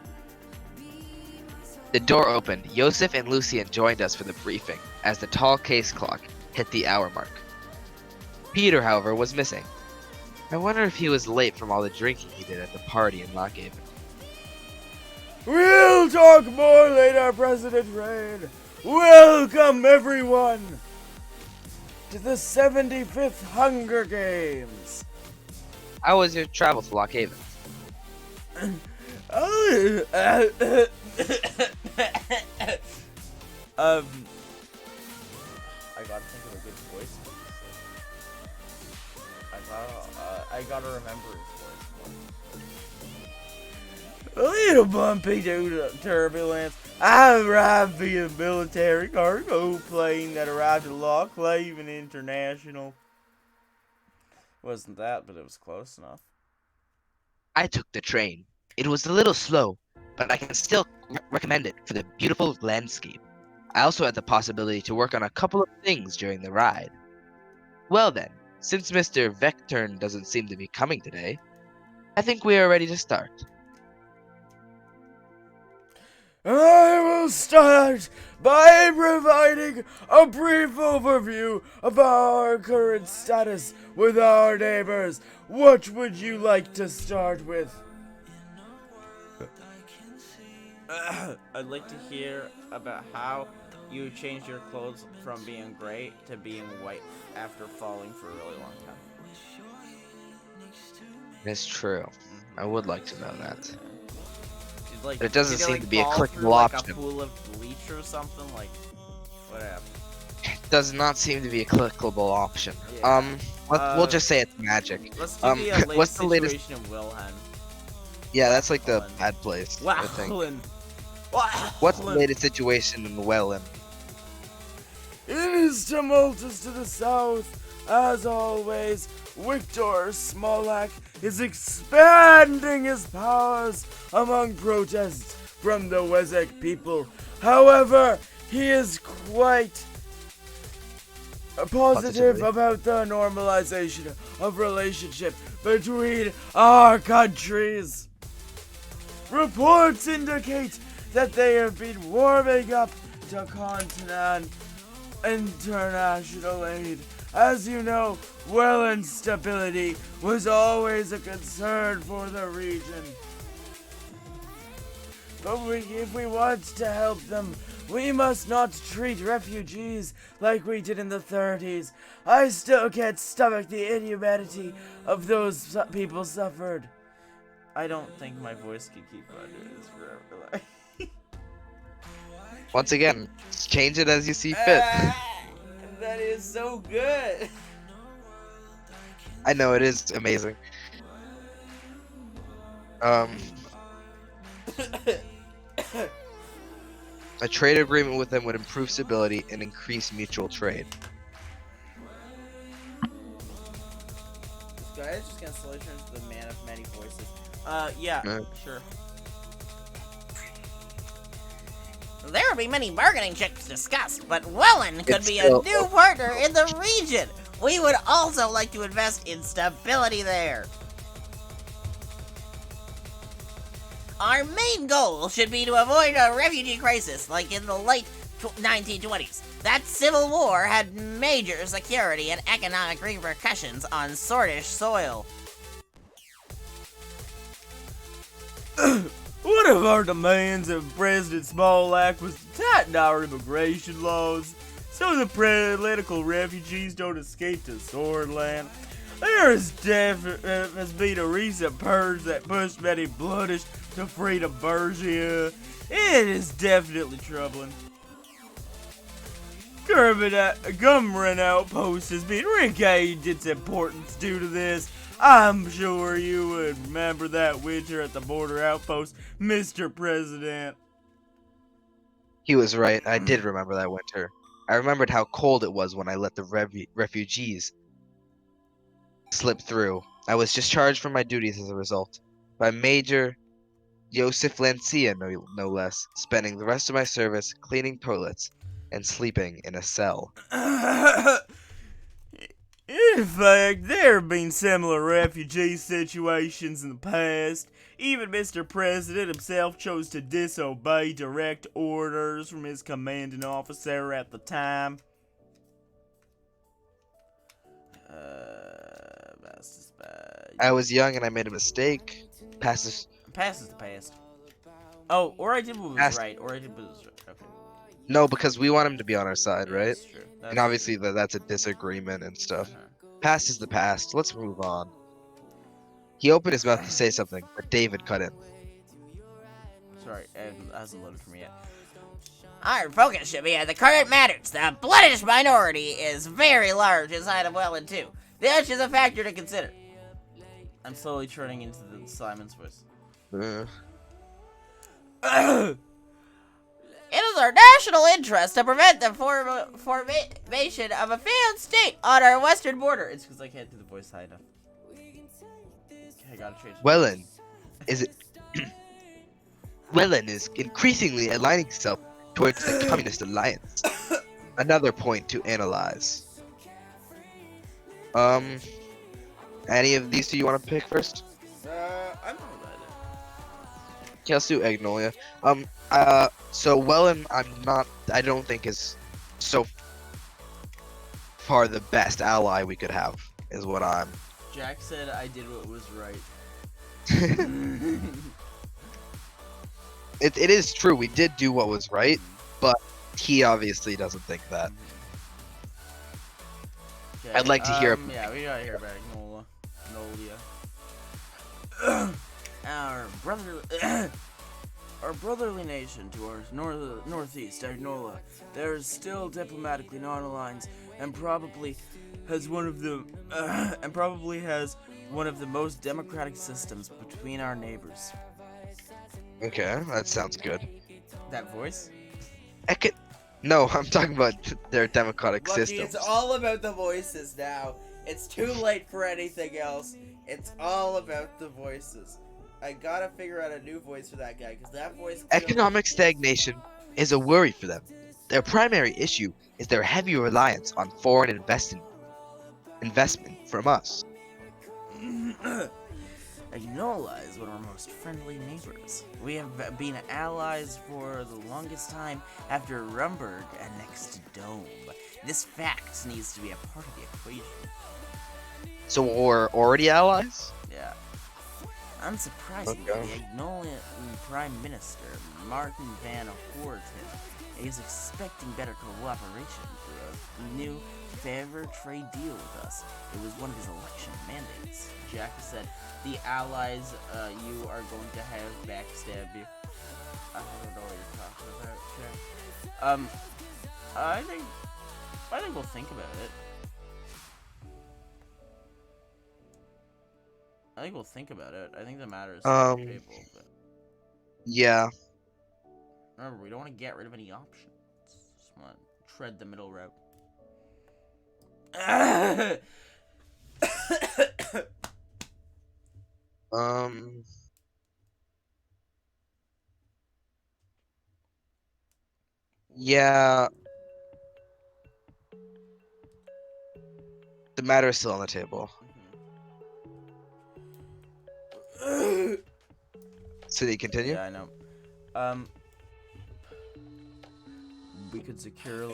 The door opened. Yosef and Lucian joined us for the briefing as the tall case clock hit the hour mark. Peter, however, was missing. I wonder if he was late from all the drinking he did at the party in Lockhaven. We'll talk more later, President Rain. Welcome, everyone, to the 75th Hunger Games. How was your travel to Lockhaven? I gotta think of a good voice. I gotta remember his voice. A little bumpy due to turbulence. I arrived via military cargo plane that arrived at Lockhaven International. Wasn't that, but it was close enough. I took the train. It was a little slow, but I can still recommend it for the beautiful landscape. I also had the possibility to work on a couple of things during the ride. Well then, since Mr. Vectern doesn't seem to be coming today, I think we are ready to start. I will start by providing a brief overview of our current status with our neighbors. What would you like to start with? I'd like to hear about how you changed your clothes from being gray to being white after falling for a really long time. It's true. I would like to know that. Like, but it doesn't seem to be a fall clickable through, like, option. A pool of bleach or something, like, what happened? It does not seem to be a clickable option. Yeah. We'll just say it's magic. Let's do the latest what's the latest situation in Wilhelm? Yeah, that's like the bad place. I think. What's the latest situation in Welland? It is tumultuous to the south. As always, Victor Smolak is expanding his powers among protests from the Wezek people. However, he is quite positive about the normalization of relationship between our countries. Reports indicate that they have been warming up to continent international aid. As you know, Welland's stability was always a concern for the region. But if we want to help them, we must not treat refugees like we did in the 30s. I still can't stomach the inhumanity of those people suffered. I don't think my voice can keep on doing this forever. Once again, change it as you see fit. That is so good. I know, it is amazing. A trade agreement with them would improve stability and increase mutual trade. This guy is just gonna slowly turn into the man of many voices. Yeah, sure. There will be many bargaining chips discussed, but Welland could be a new partner in the region. We would also like to invest in stability there. Our main goal should be to avoid a refugee crisis like in the late 1920s. That civil war had major security and economic repercussions on Sordish soil. One of our demands of President Smolak was to tighten our immigration laws so the political refugees don't escape to Swordland. There has been a recent purge that pushed many bloodish to freedom Bergia. It is definitely troubling. Gumran Outpost has been regained its importance due to this. I'm sure you would remember that winter at the border outpost, Mr. President. He was right. I did remember that winter. I remembered how cold it was when I let the refugees slip through. I was discharged from my duties as a result, by Major Joseph Lancia, no less, spending the rest of my service cleaning toilets and sleeping in a cell. In fact, there have been similar refugee situations in the past. Even Mr. President himself chose to disobey direct orders from his commanding officer at the time. Past is bad. I was young and I made a mistake. Past is Past is the past. Oh, or I did what was Past. right, or I did what was right. Okay. No, because we want him to be on our side, Yeah, right? that's true. That's And obviously that's a disagreement and stuff. Uh-huh. Past is the past. Let's move on. He opened his mouth to say something, but David cut in. Sorry, it hasn't loaded for me yet. Our focus should be on the current matters. The British minority is very large inside of Welland, too. This is a factor to consider. I'm slowly turning into the Simon's voice. It is our national interest to prevent the formation of a failed state on our western border. It's because I can't do the voice high enough. Okay, I gotta change. Welland is increasingly aligning itself towards the Communist Alliance. Another point to analyze. Any of these two you want to pick first? I'm fine with that. Okay, let's do Agnolia. So Welland, I don't think is so far the best ally we could have, is what I'm. Jack said I did what was right. It is true, we did do what was right, but he obviously doesn't think that. Okay, I'd like to hear. Yeah, we gotta hear about Nolia. Our brotherly nation to our northeast, Agnola, there is still diplomatically non-aligned and probably has one of the most democratic systems between our neighbors. Okay, that sounds good. That voice? No, I'm talking about their democratic Lucky, systems. it's all about the voices now. It's too late for anything else. It's all about the voices. I gotta figure out a new voice for that guy, because that voice... Economic stagnation is a worry for them. Their primary issue is their heavy reliance on foreign investment from us. Agnola is one of our most friendly neighbors. We have been allies for the longest time after Rumburg annexed Dome. This fact needs to be a part of the equation. So we're already allies? Yeah. Unsurprisingly, Okay. the Agnolian Prime Minister, Martin Van Horten, is expecting better cooperation through a new fair trade deal with us. It was one of his election mandates. Jack said, the allies you are going to have backstab you. I don't know what you're talking about, Jack. I think we'll think about it. I think we'll think about it. I think the matter is on the table, but Yeah. remember, we don't want to get rid of any options. Just want to tread the middle route. Yeah. The matter is still on the table. So do you continue? Yeah, I know. We could secure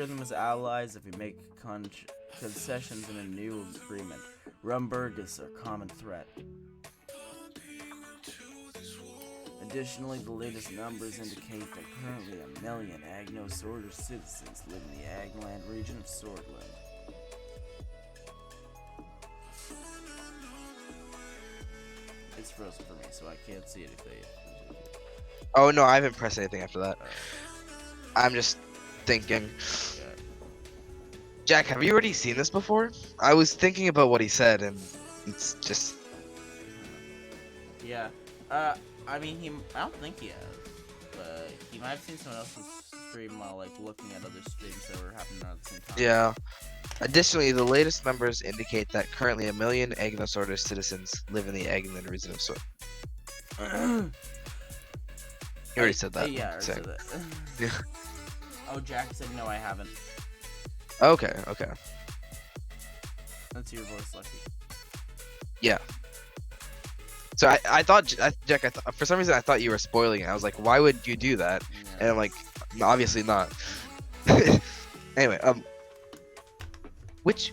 them as allies if we make concessions in a new agreement. Rumburg is a common threat. Additionally, the latest numbers indicate that currently 1 million Agno-Sorter citizens live in the Agland region of Swordland. It's frozen for me, so I can't see it if they... Oh no, I haven't pressed anything after that. I'm just thinking. Yeah. Jack, have you already seen this before? I was thinking about what he said, and it's just. Yeah. I mean, I don't think he has, but he might have seen someone else's stream while like looking at other streams that were happening at the same time. Yeah. Additionally, the latest numbers indicate that currently 1 million Agnosortis citizens live in the Agnan region of Sweden. You already said that. Yeah, I already said that. Yeah. Oh, Jack said no, I haven't. Okay. That's your voice, Lucky. Yeah. So I thought, Jack, for some reason I thought you were spoiling it. I was like, why would you do that? Yeah. And I'm like, no, obviously not. Anyway, which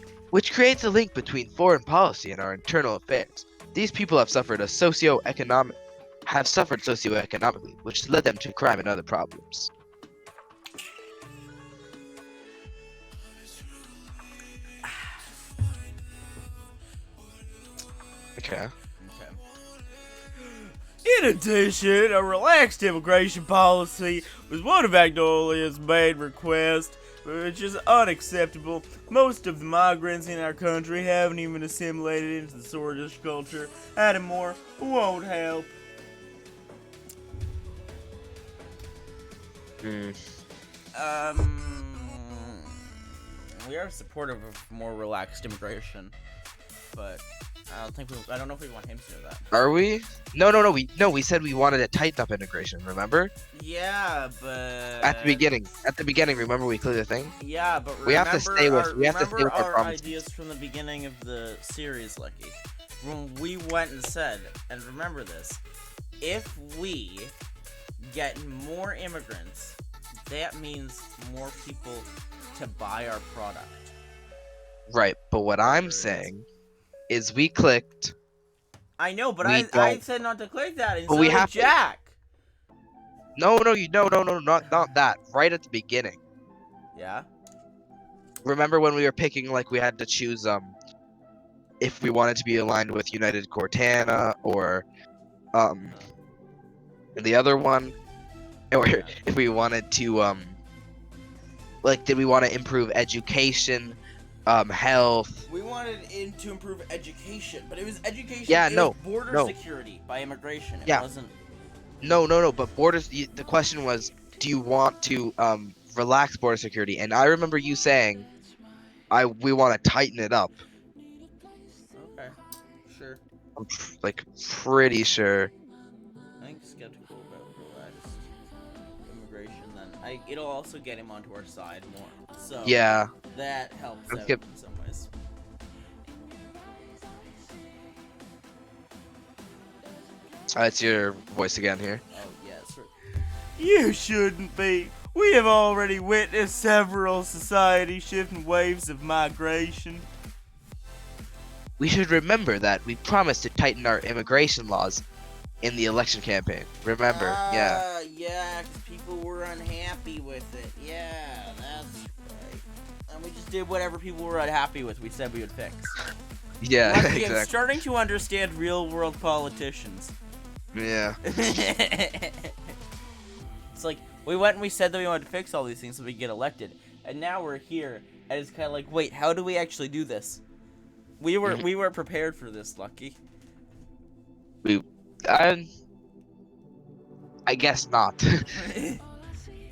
creates a link between foreign policy and our internal affairs. These people have suffered socioeconomically, which led them to crime and other problems. Okay. In addition, a relaxed immigration policy was one of Magnolia's main requests, which is unacceptable. Most of the migrants in our country haven't even assimilated into the Swedish culture. Adding more won't help. We are supportive of more relaxed immigration, but I don't know if we want him to do that. Are we? No. We said we wanted to tighten up integration. Remember? Yeah, but At the beginning, remember we cleared the thing. Yeah, but we have to stay with. our promises. ideas from the beginning of the series, Lucky. When we went and said, and remember this, if we get more immigrants, that means more people to buy our product. Right, but what I'm saying is we clicked. I know, but We I said not to click that, and But so we did have to- Jack. No, not that. Right at the beginning. Yeah. Remember when we were picking, like, we had to choose if we wanted to be aligned with United Cortana or the other one, or if we wanted to like, did we want to improve education, health? We wanted to improve education, but it was education. Yeah, it no, was border no. security by immigration. It Yeah. wasn't. No. But borders. The question was, do you want to relax border security? And I remember you saying, we want to tighten it up. Okay. Sure. I'm pretty sure. I think skeptical about relaxed immigration. Then it'll also get him onto our side more. So Yeah. that helps Let's out get- in some ways. It's your voice again here. Oh yes. You shouldn't be. We have already witnessed several society-shifting waves of migration. We should remember that we promised to tighten our immigration laws in the election campaign. Remember? Yeah. Yeah, because people were unhappy with it. Yeah, that's right. And we just did whatever people were unhappy with. We said we would fix. Yeah, Lucky, I'm exactly. starting to understand real-world politicians. Yeah. It's like, we went and we said that we wanted to fix all these things so we could get elected. And now we're here, and it's kind of like, wait, how do we actually do this? We were prepared for this, Lucky. I guess not.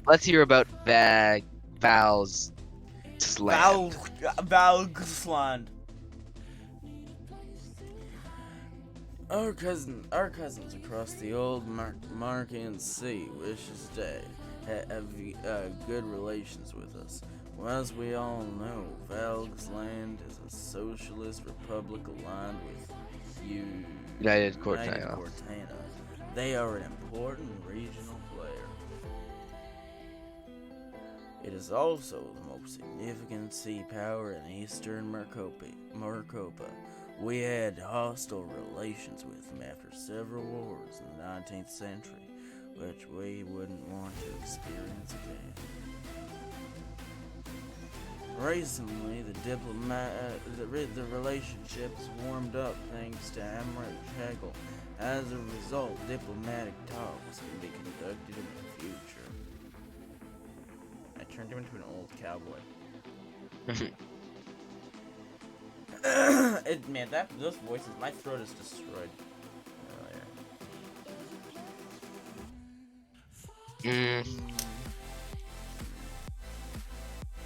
Let's hear about Val's land. Valgsland. Our cousins across the old Markian Sea wish to stay, have good relations with us. Well, as we all know, Valgsland is a socialist republic aligned with United Cortana. Cortana. They are an important regional player. It is also the most significant sea power in eastern Maricopa. We had hostile relations with them after several wars in the 19th century, which we wouldn't want to experience again. Recently, the relationships warmed up thanks to Amrit Hegel. As a result, diplomatic talks can be conducted in the future. I turned him into an old cowboy. Man, those voices, my throat is destroyed.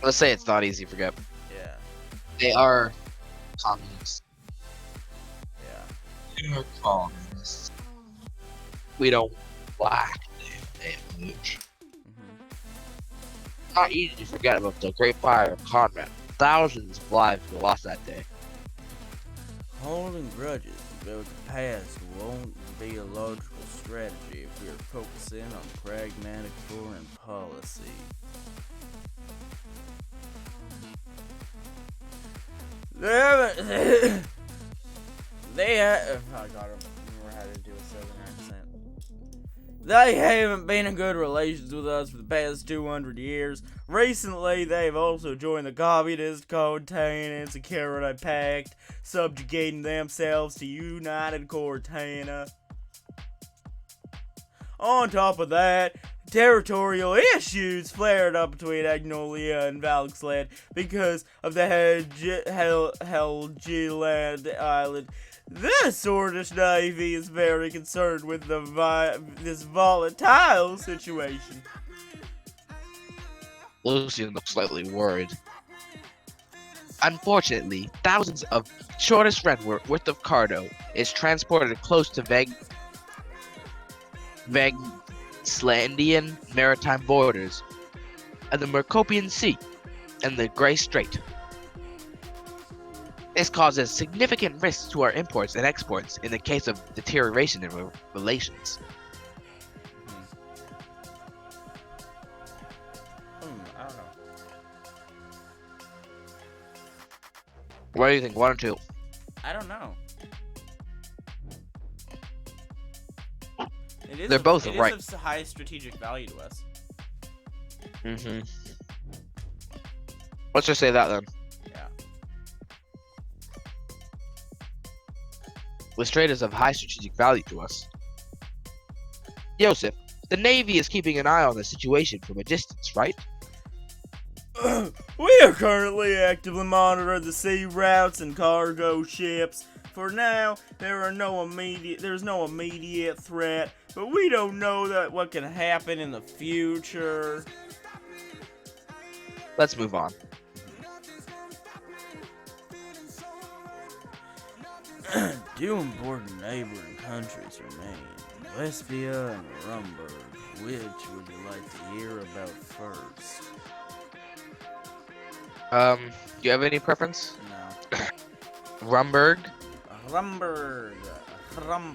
Let's say it's not easy, forget. Yeah. They are communists. Yeah. They are communists. We don't like them much. Hmm. Not easy to forget about the Great Fire of Conrad. Thousands of lives were lost that day. Holding grudges about the past won't be a logical strategy if we are focusing on pragmatic foreign policy. They have. I gotta remember how to do a southern accent. They haven't been in good relations with us for the past 200 years. Recently, they've also joined the Communist Containing Security Pact, subjugating themselves to United Cortana. On top of that, territorial issues flared up between Agnolia and Valksled because of the Helgeland Island. This Swordfish Navy is very concerned with this volatile situation. Lucian looked slightly worried. Unfortunately, thousands of shortest red worth of cargo is transported close to Vagslandian maritime borders and the Mercopian Sea and the Grey Strait. This causes significant risks to our imports and exports in the case of deterioration in relations. I don't know. What do you think? 1 or 2? I don't know. They're both right. It is of high strategic value to us. Mm-hmm. Let's just say that then. Yeah. The strait is of high strategic value to us. Joseph, the Navy is keeping an eye on the situation from a distance, right? We are currently actively monitoring the sea routes and cargo ships. For now, there's no immediate threat, but we don't know what can happen in the future. Let's move on. Two important neighboring countries remain, Lesbia and Rumburg. Which would you like to hear about first? Do you have any preference? No. Rumburg? Rumburg.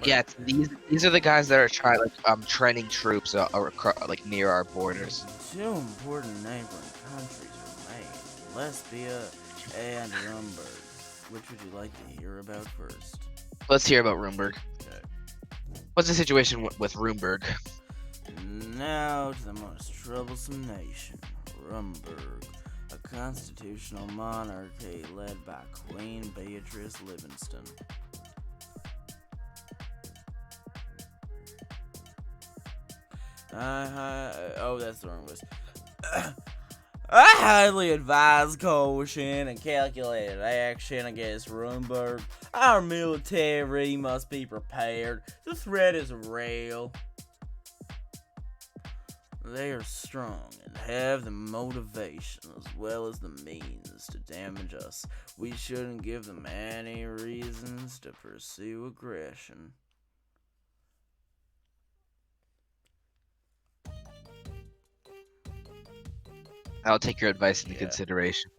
Yeah, these are the guys that are training troops like near our borders. Two important neighboring countries remain, Lesbia and Rumburg. Which would you like to hear about first? Let's hear about Rumburg. Okay. What's the situation with Rumburg? Now to the most troublesome nation, Rumburg, a constitutional monarchy led by Queen Beatrice Livingston. That's the wrong list. I highly advise caution and calculated action against Rumburg. Our military must be prepared. The threat is real. They are strong and have the motivation as well as the means to damage us. We shouldn't give them any reasons to pursue aggression. I'll take your advice into consideration.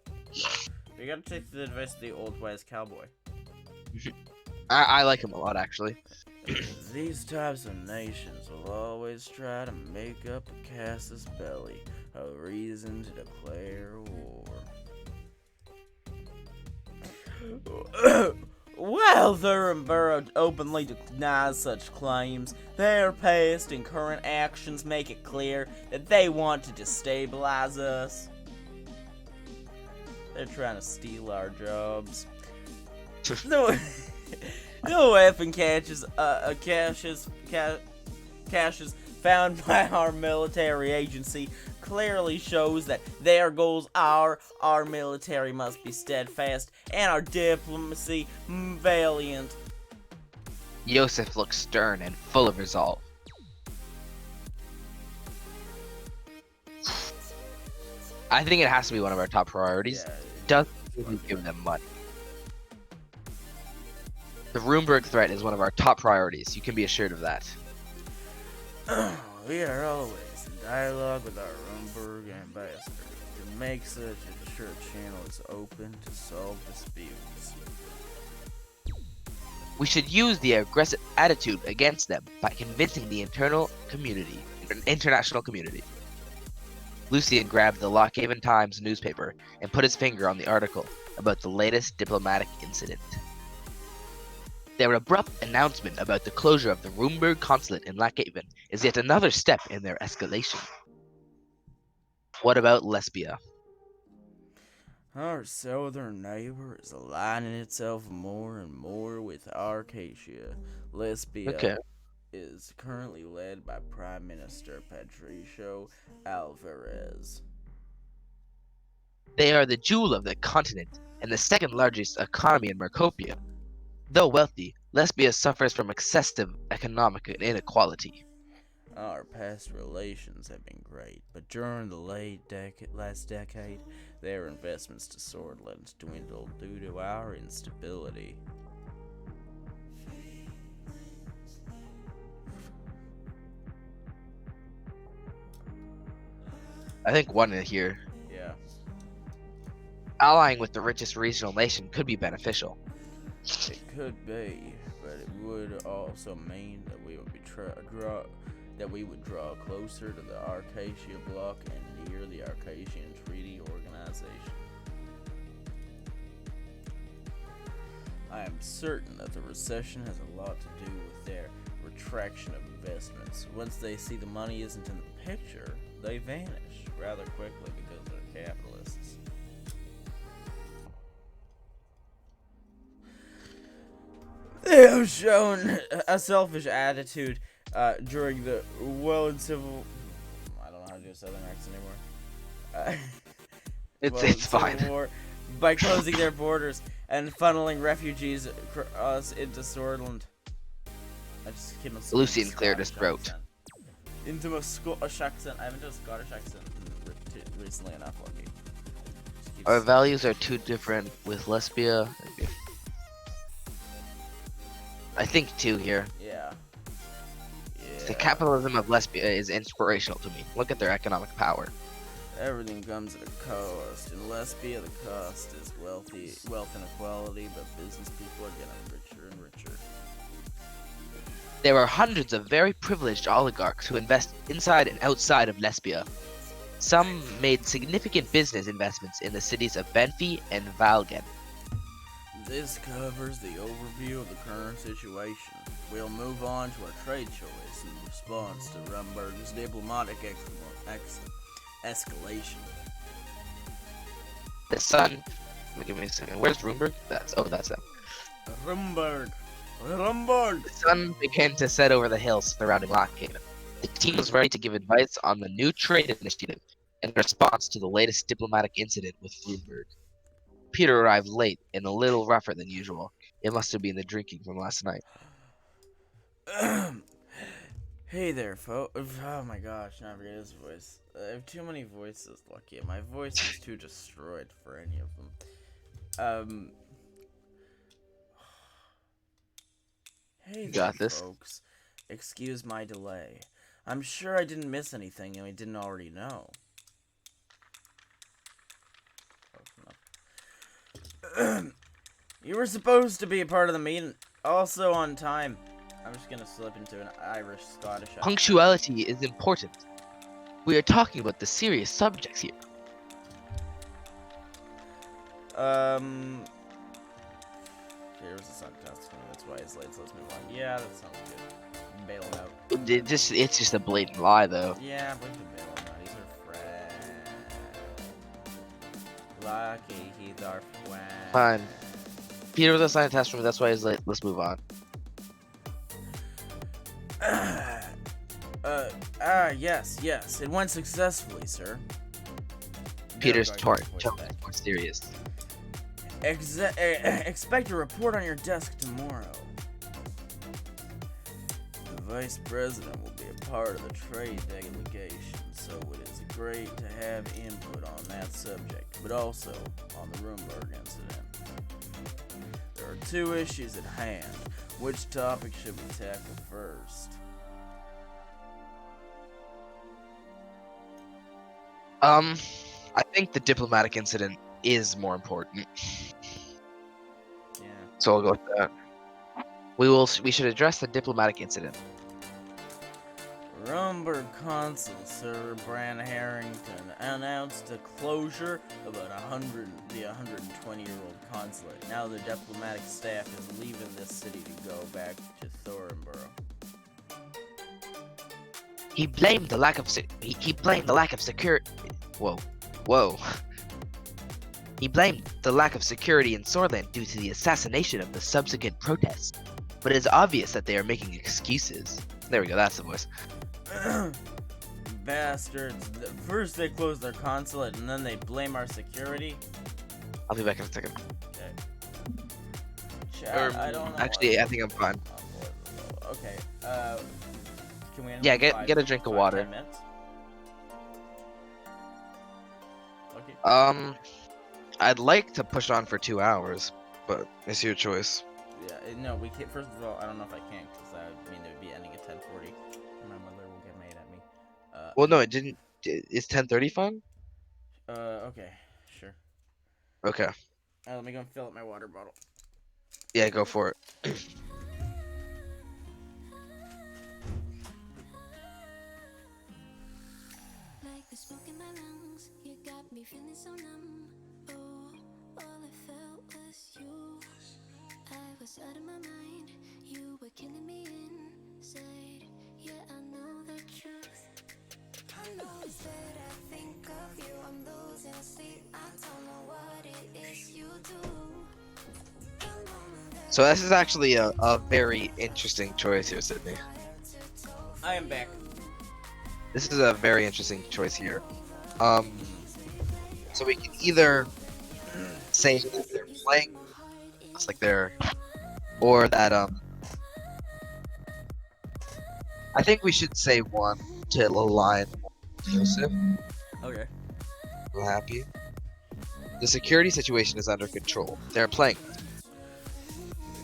You gotta take the advice of the old wise cowboy. I like him a lot, actually. These types of nations will always try to make up a casus belli, a reason to declare war. While Thurenborough openly denies such claims, their past and current actions make it clear that they want to destabilize us. They're trying to steal our jobs. No weapon caches found by our military agency clearly shows that their goals are our military must be steadfast and our diplomacy valiant. Yosef looks stern and full of resolve. I think it has to be one of our top priorities. Yeah. We give them money. The Roomberg threat is one of our top priorities. You can be assured of that. We are always in dialogue with our Rumberg ambassador to make such a sure channel is open to solve disputes. We should use the aggressive attitude against them by convincing the international community. Lucian grabbed the Lockhaven Times newspaper and put his finger on the article about the latest diplomatic incident. Their abrupt announcement about the closure of the Roomberg consulate in Lockhaven is yet another step in their escalation. What about Lesbia? Our southern neighbor is aligning itself more and more with Arcadia. Lesbia is currently led by Prime Minister Patricio Alvarez. They are the jewel of the continent and the second largest economy in Mercopia. Though wealthy, Lesbia suffers from excessive economic inequality. Our past relations have been great, but during the last decade, their investments to Swordlands dwindled due to our instability. I think one in here. Yeah. Allying with the richest regional nation could be beneficial. It could be, but it would also mean that we would draw closer to the Arcadia bloc and near the Arcadian Treaty Organization. I am certain that the recession has a lot to do with their retraction of investments. Once they see the money isn't in the picture, they vanish rather quickly because they're capitalists. They have shown a selfish attitude during the civil. I don't know how to do a southern accent anymore. It's fine. War by closing their borders and funneling refugees into Swordland. I just came up with Lucian a cleared his Scottish throat. accent. Into a Scottish accent. I haven't done a Scottish accent recently enough, Lucky. Our values are too different with Lesbia. I think two here. Yeah. The capitalism of Lesbia is inspirational to me. Look at their economic power. Everything comes at a cost. In Lesbia, the cost is wealth inequality, but business people are getting richer and richer. There are hundreds of very privileged oligarchs who invest inside and outside of Lesbia. Some made significant business investments in the cities of Benfi and Valgen. This covers the overview of the current situation. We'll move on to our trade choice in response to Rumberg's diplomatic escalation. The sun. Give me a second. Where's Roomberg? That's them. Rumberg. The sun began to set over the hills surrounding Lockhaven. The team was ready to give advice on the new trade initiative in response to the latest diplomatic incident with Roomberg. Peter arrived late and a little rougher than usual. It must have been the drinking from last night. Hey there, folks. Oh my gosh, now I forget his voice. I have too many voices, Lucky. My voice is too destroyed for any of them. Hey there, folks. Excuse my delay. I'm sure I didn't miss anything and we didn't already know. You were supposed to be a part of the meeting, also on time. I'm just gonna slip into an Irish Scottish accent. Punctuality is important. We are talking about the serious subjects here. Here's the sun testing. That's why it's late, so let's move on. Yeah, that sounds good. Bail him out. It's just a blatant lie, though. Yeah, we can bail him out. He's our friend. Lucky, he's our friend. Fine. Peter was assigned a task room, that's why he's late. Let's move on. Yes. It went successfully, sir. Peter's tone more serious. Expect a report on your desk tomorrow. vice president will be a part of the trade delegation, so it is great to have input on that subject, but also on the Rumberg incident. There are two issues at hand. Which topic should we tackle first? I think the diplomatic incident is more important, Yeah. so I'll go with that. We should address the diplomatic incident. Rumberg Consul Sir Bran Harrington announced the closure of the 120-year-old consulate. Now the diplomatic staff is leaving this city to go back to Thornborough. He blamed the lack of security. Whoa. He blamed the lack of security in Swordland due to the assassination of the subsequent protests. But it's obvious that they are making excuses. There we go, that's the voice. Bastards. First they close their consulate and then they blame our security. I'll be back in a second. Okay. Chat, I don't know. Actually, I think I'm fine. Okay. Can we? Yeah, get a drink of water. 10 minutes? Okay. I'd like to push on for 2 hours, but it's your choice. Yeah. No, we can't. First of all, I don't know if I can because that would mean it would be ending at 10:40. My mother will get mad at me. Well, no, it didn't. Is 10:30 fine? Okay. Sure. Okay. Let me go and fill up my water bottle. Yeah, go for it. Like the smoke in my lungs, you got me feeling so numb. Oh, all I felt was you. I was out of my mind, you were killing me inside. Yeah, I know the truth. I know that I think of you, I'm losing sleep. I don't know what it is you do. So this is actually a very interesting choice here, Sydney. I am back. This is a very interesting choice here. So we can either say that they're playing, looks like they're, or that I think we should say one to align Joseph. Okay. We're happy. The security situation is under control. They're playing.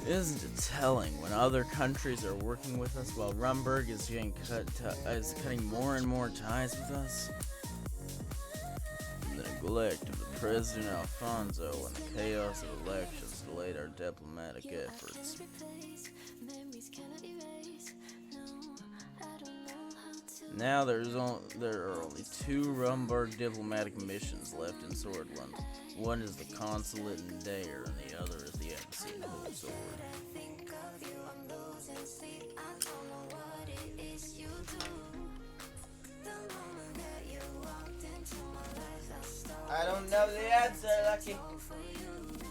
Isn't it telling when other countries are working with us while Rumberg is getting cutting more and more ties with us? The neglect of the President Alfonso and the chaos of elections delayed our diplomatic efforts. Now there are only 2 Rumberg diplomatic missions left in Swordland. One is the consulate in Dare, and the other is the embassy in Holsword. I don't know the answer, Lucky.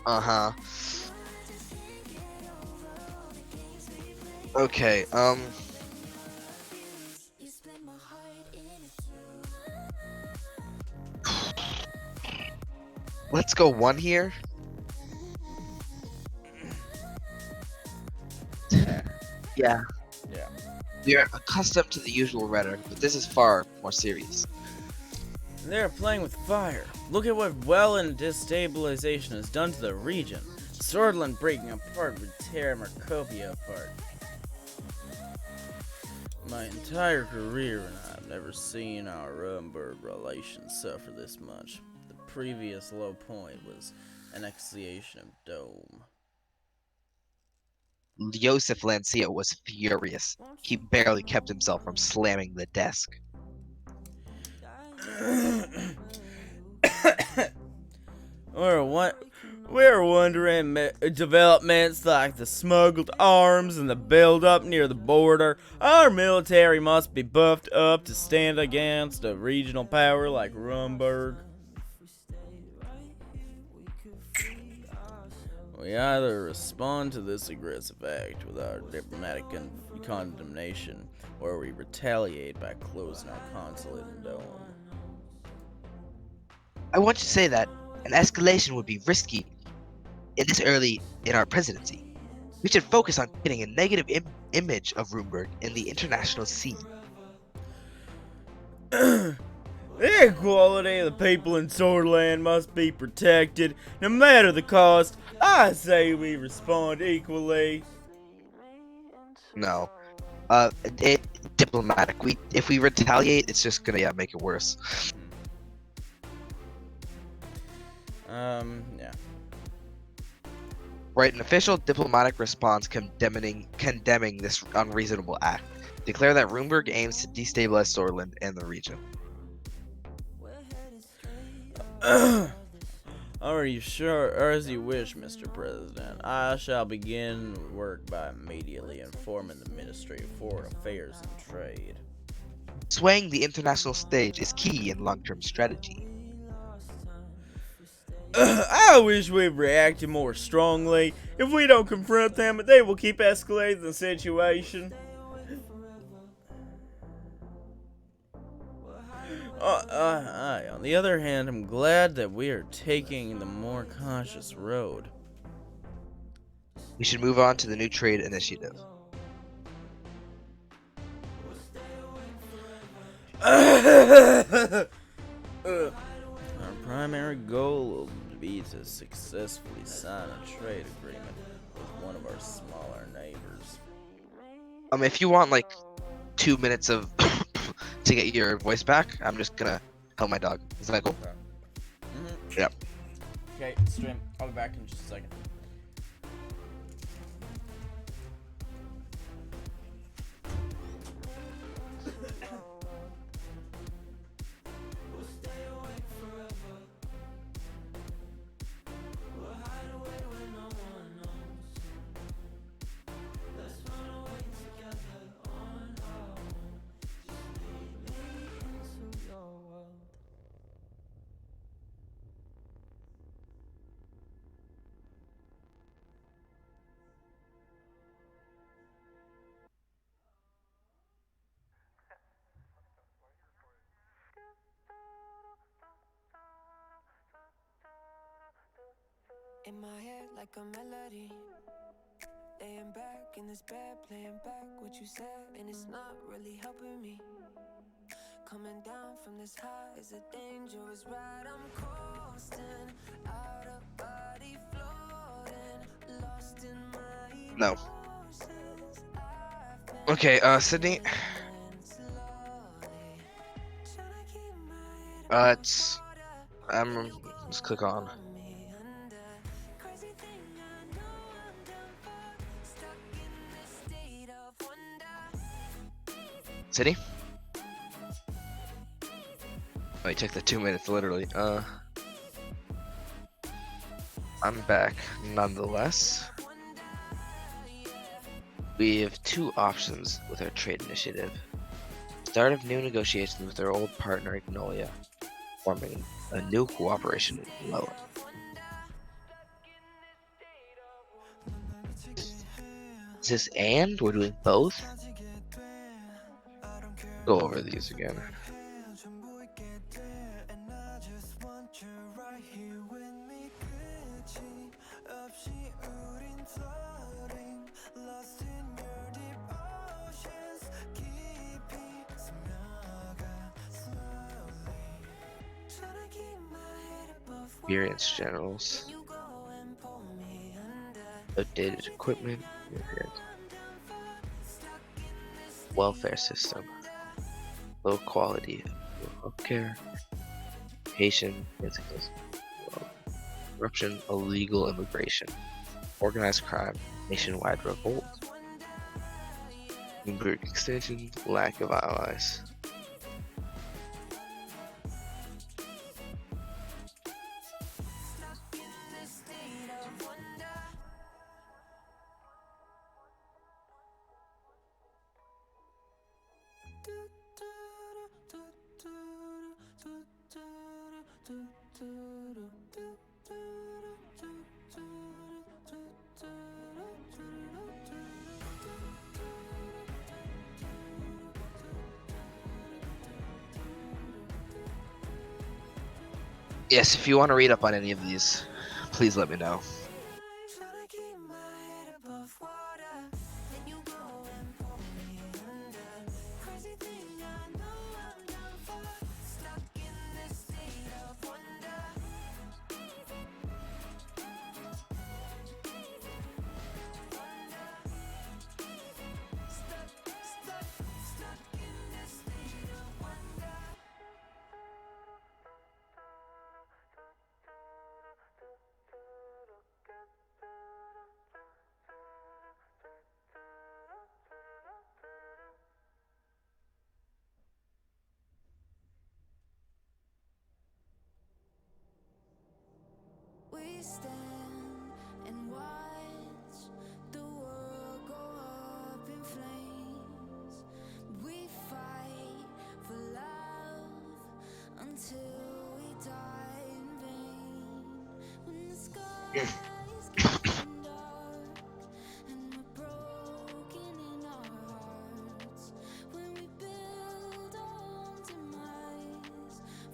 Uh-huh. Okay, let's go 1 here. Yeah. Yeah. We are accustomed to the usual rhetoric, but this is far more serious. They're playing with fire. Look at what Welland destabilization has done to the region. Swordland breaking apart would tear Markovia apart. My entire career and I've never seen our Rumberg relations suffer this much. The previous low point was annexation of Dome. Joseph Lancia was furious. He barely kept himself from slamming the desk. We're wondering developments like the smuggled arms and the build-up near the border. Our military must be buffed up to stand against a regional power like Rumberg. We either respond to this aggressive act with our diplomatic condemnation, or we retaliate by closing our consulate in Dome. I want to say that an escalation would be risky in this early in our presidency. We should focus on getting a negative image of Runeberg in the international scene. The equality of the people in Swordland must be protected, no matter the cost. I say we respond equally. No. Diplomatic. If we retaliate, it's just gonna make it worse. Yeah. Write an official diplomatic response condemning this unreasonable act. Declare that Runeberg aims to destabilize Swordland and the region. Are you sure, or as you wish, Mr. President? I shall begin work by immediately informing the Ministry of Foreign Affairs and Trade. Swaying the international stage is key in long-term strategy. I wish we'd reacted more strongly. If we don't confront them, they will keep escalating the situation. On the other hand, I'm glad that we are taking the more cautious road. We should move on to the new trade initiative. Our primary goal will be to successfully sign a trade agreement with one of our smaller neighbors. If you want like 2 minutes of to get your voice back, I'm just gonna help my dog. Is that cool? Okay. Yep. Okay, stream. I'll be back in just a second. In my head like a melody, laying back in this bed, playing back what you said, and it's not really helping me. Coming down from this high is a dangerous ride. I'm coasting, out of body floating, lost in my No. emotions. Okay, Sydney. It's let's click on. City? Oh, you took the 2 minutes, literally. I'm back, nonetheless. We have two options with our trade initiative. Start of new negotiations with our old partner, Ignolia, forming a new cooperation with Loa. Is this and? We're doing both? Go over these again. Experience generals. Outdated equipment. Welfare system. Low quality healthcare. Education. Corruption. Illegal immigration. Organized crime. Nationwide revolt. Bloomberg extension. Lack of allies. Yes, if you want to read up on any of these, please let me know. Tryna keep my head above water. we stand and watch the world go up in flames. We fight for love until we die in vain. When the sky is getting dark and we're broken in our hearts, when we build our own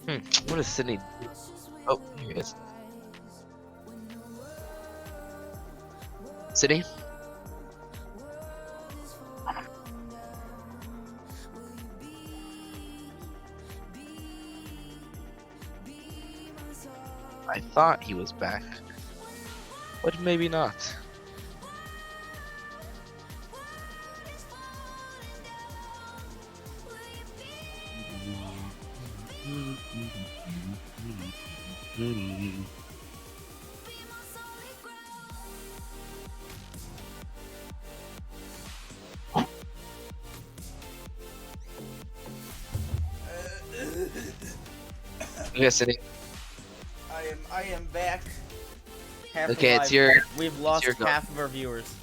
demise, What is Sydney? Oh, here he is. Sydney? I thought he was back, but maybe not. Okay, Sydney. I am back. Half Okay, alive. it's your. We've lost your go. half of our viewers.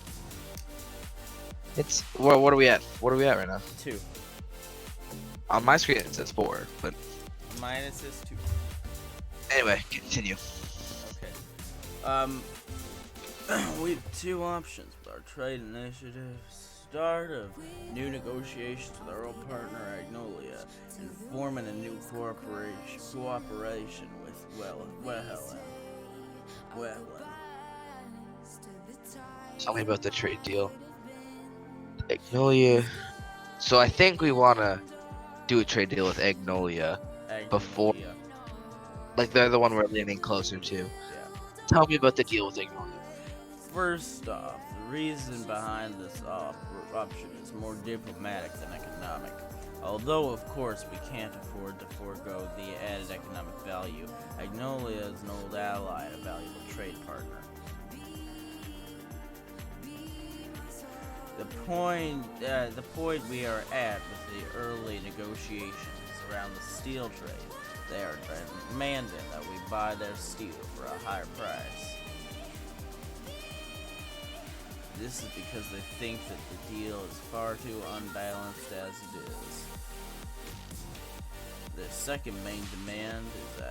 It's what are we at? What are we at right now? 2. On my screen it says 4, but Minus is 2. anyway, continue. Okay. We have 2 options with our trade initiative. Start of new negotiations with our old partner Agnolia and forming a new cooperation with Wellen. Tell me about the trade deal. Agnolia. So I think we want to do a trade deal with Agnolia. Before- Agnolia. Like they're the one we're leaning closer to. Yeah. Tell me about the deal with Agnolia. First off, the reason behind this option is more diplomatic than economic. Although, of course, we can't afford to forego the added economic value, Agnolia is an old ally and a valuable trade partner. The point we are at with the early negotiations around the steel trade, they are demanding that we buy their steel for a higher price. This is because they think that the deal is far too unbalanced as it is. Their second main demand is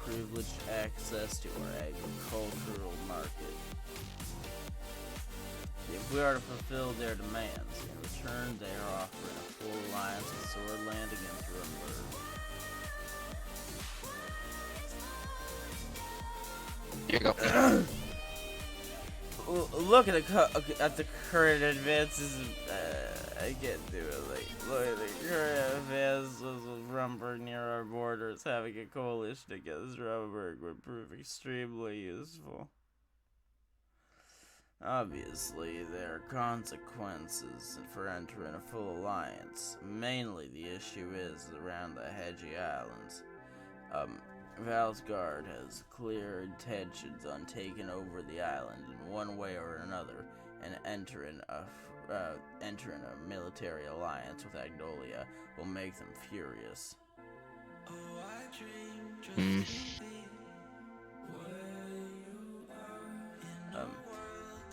privileged access to our agricultural market. If we are to fulfill their demands, in return they are offering a full alliance with Swordland against Rumberg. Here you go. Look at the current advances. I can't do it. Look at the current advances of Rumberg near our borders. Having a coalition against Rumberg would prove extremely useful. Obviously, there are consequences for entering a full alliance. Mainly, the issue is around the Hedgie Islands. Valsgard has clear intentions on taking over the island in one way or another and entering a military alliance with Agnolia will make them furious.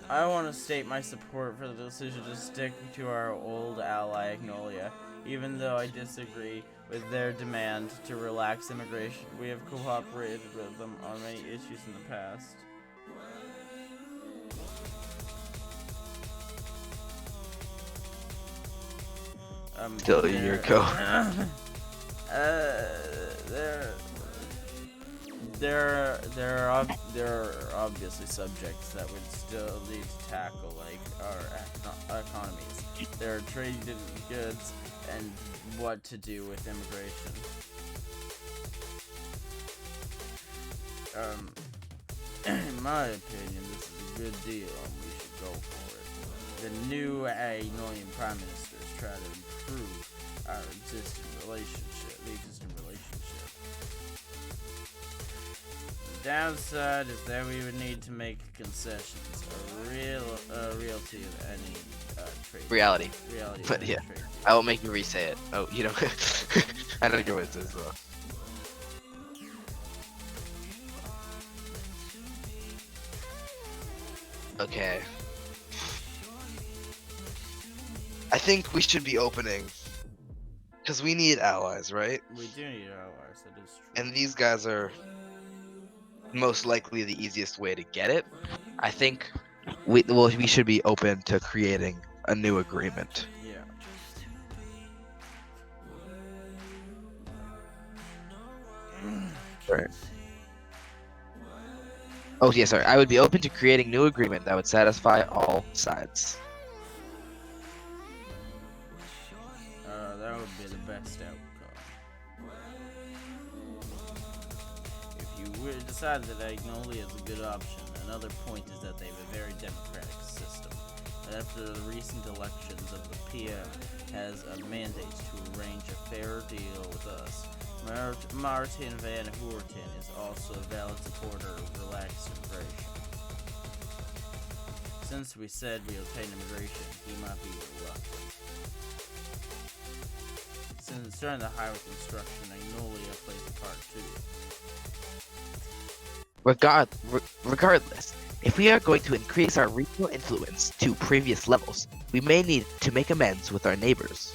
I want to state my support for the decision to stick to our old ally Agnolia, even though I disagree with their demand to relax immigration. We have cooperated with them on many issues in the past. Still a year ago. There are obviously subjects that would still need to tackle, like our economies. There are trading goods and what to do with immigration. In my opinion, this is a good deal and we should go for it. The new Aeolian Prime Minister is trying to improve our existing relationship. The downside is that we would need to make concessions, a reality of any trade. Reality. Reality of But any yeah, trade. I will make you re-say it. Oh, you know, I don't get what it says though. Okay. I think we should be opening. Because we need allies, right? We do need allies, that is true. And these guys are most likely the easiest way to get it. I think we should be open to creating a new agreement. Yeah. Right. Oh yeah, sorry. I would be open to creating new agreement that would satisfy all sides. That would be the best outcome. If you decide that Agnolia is a good option, another point is that they have a very democratic system. And after the recent elections of the PM has a mandate to arrange a fair deal with us. Martin Van Hoorten is also a valid supporter of relaxed immigration. Since we said we obtained immigration, he might be reluctant. Since during the highway construction, Magnolia plays a part too. Regardless, if we are going to increase our regional influence to previous levels, we may need to make amends with our neighbors.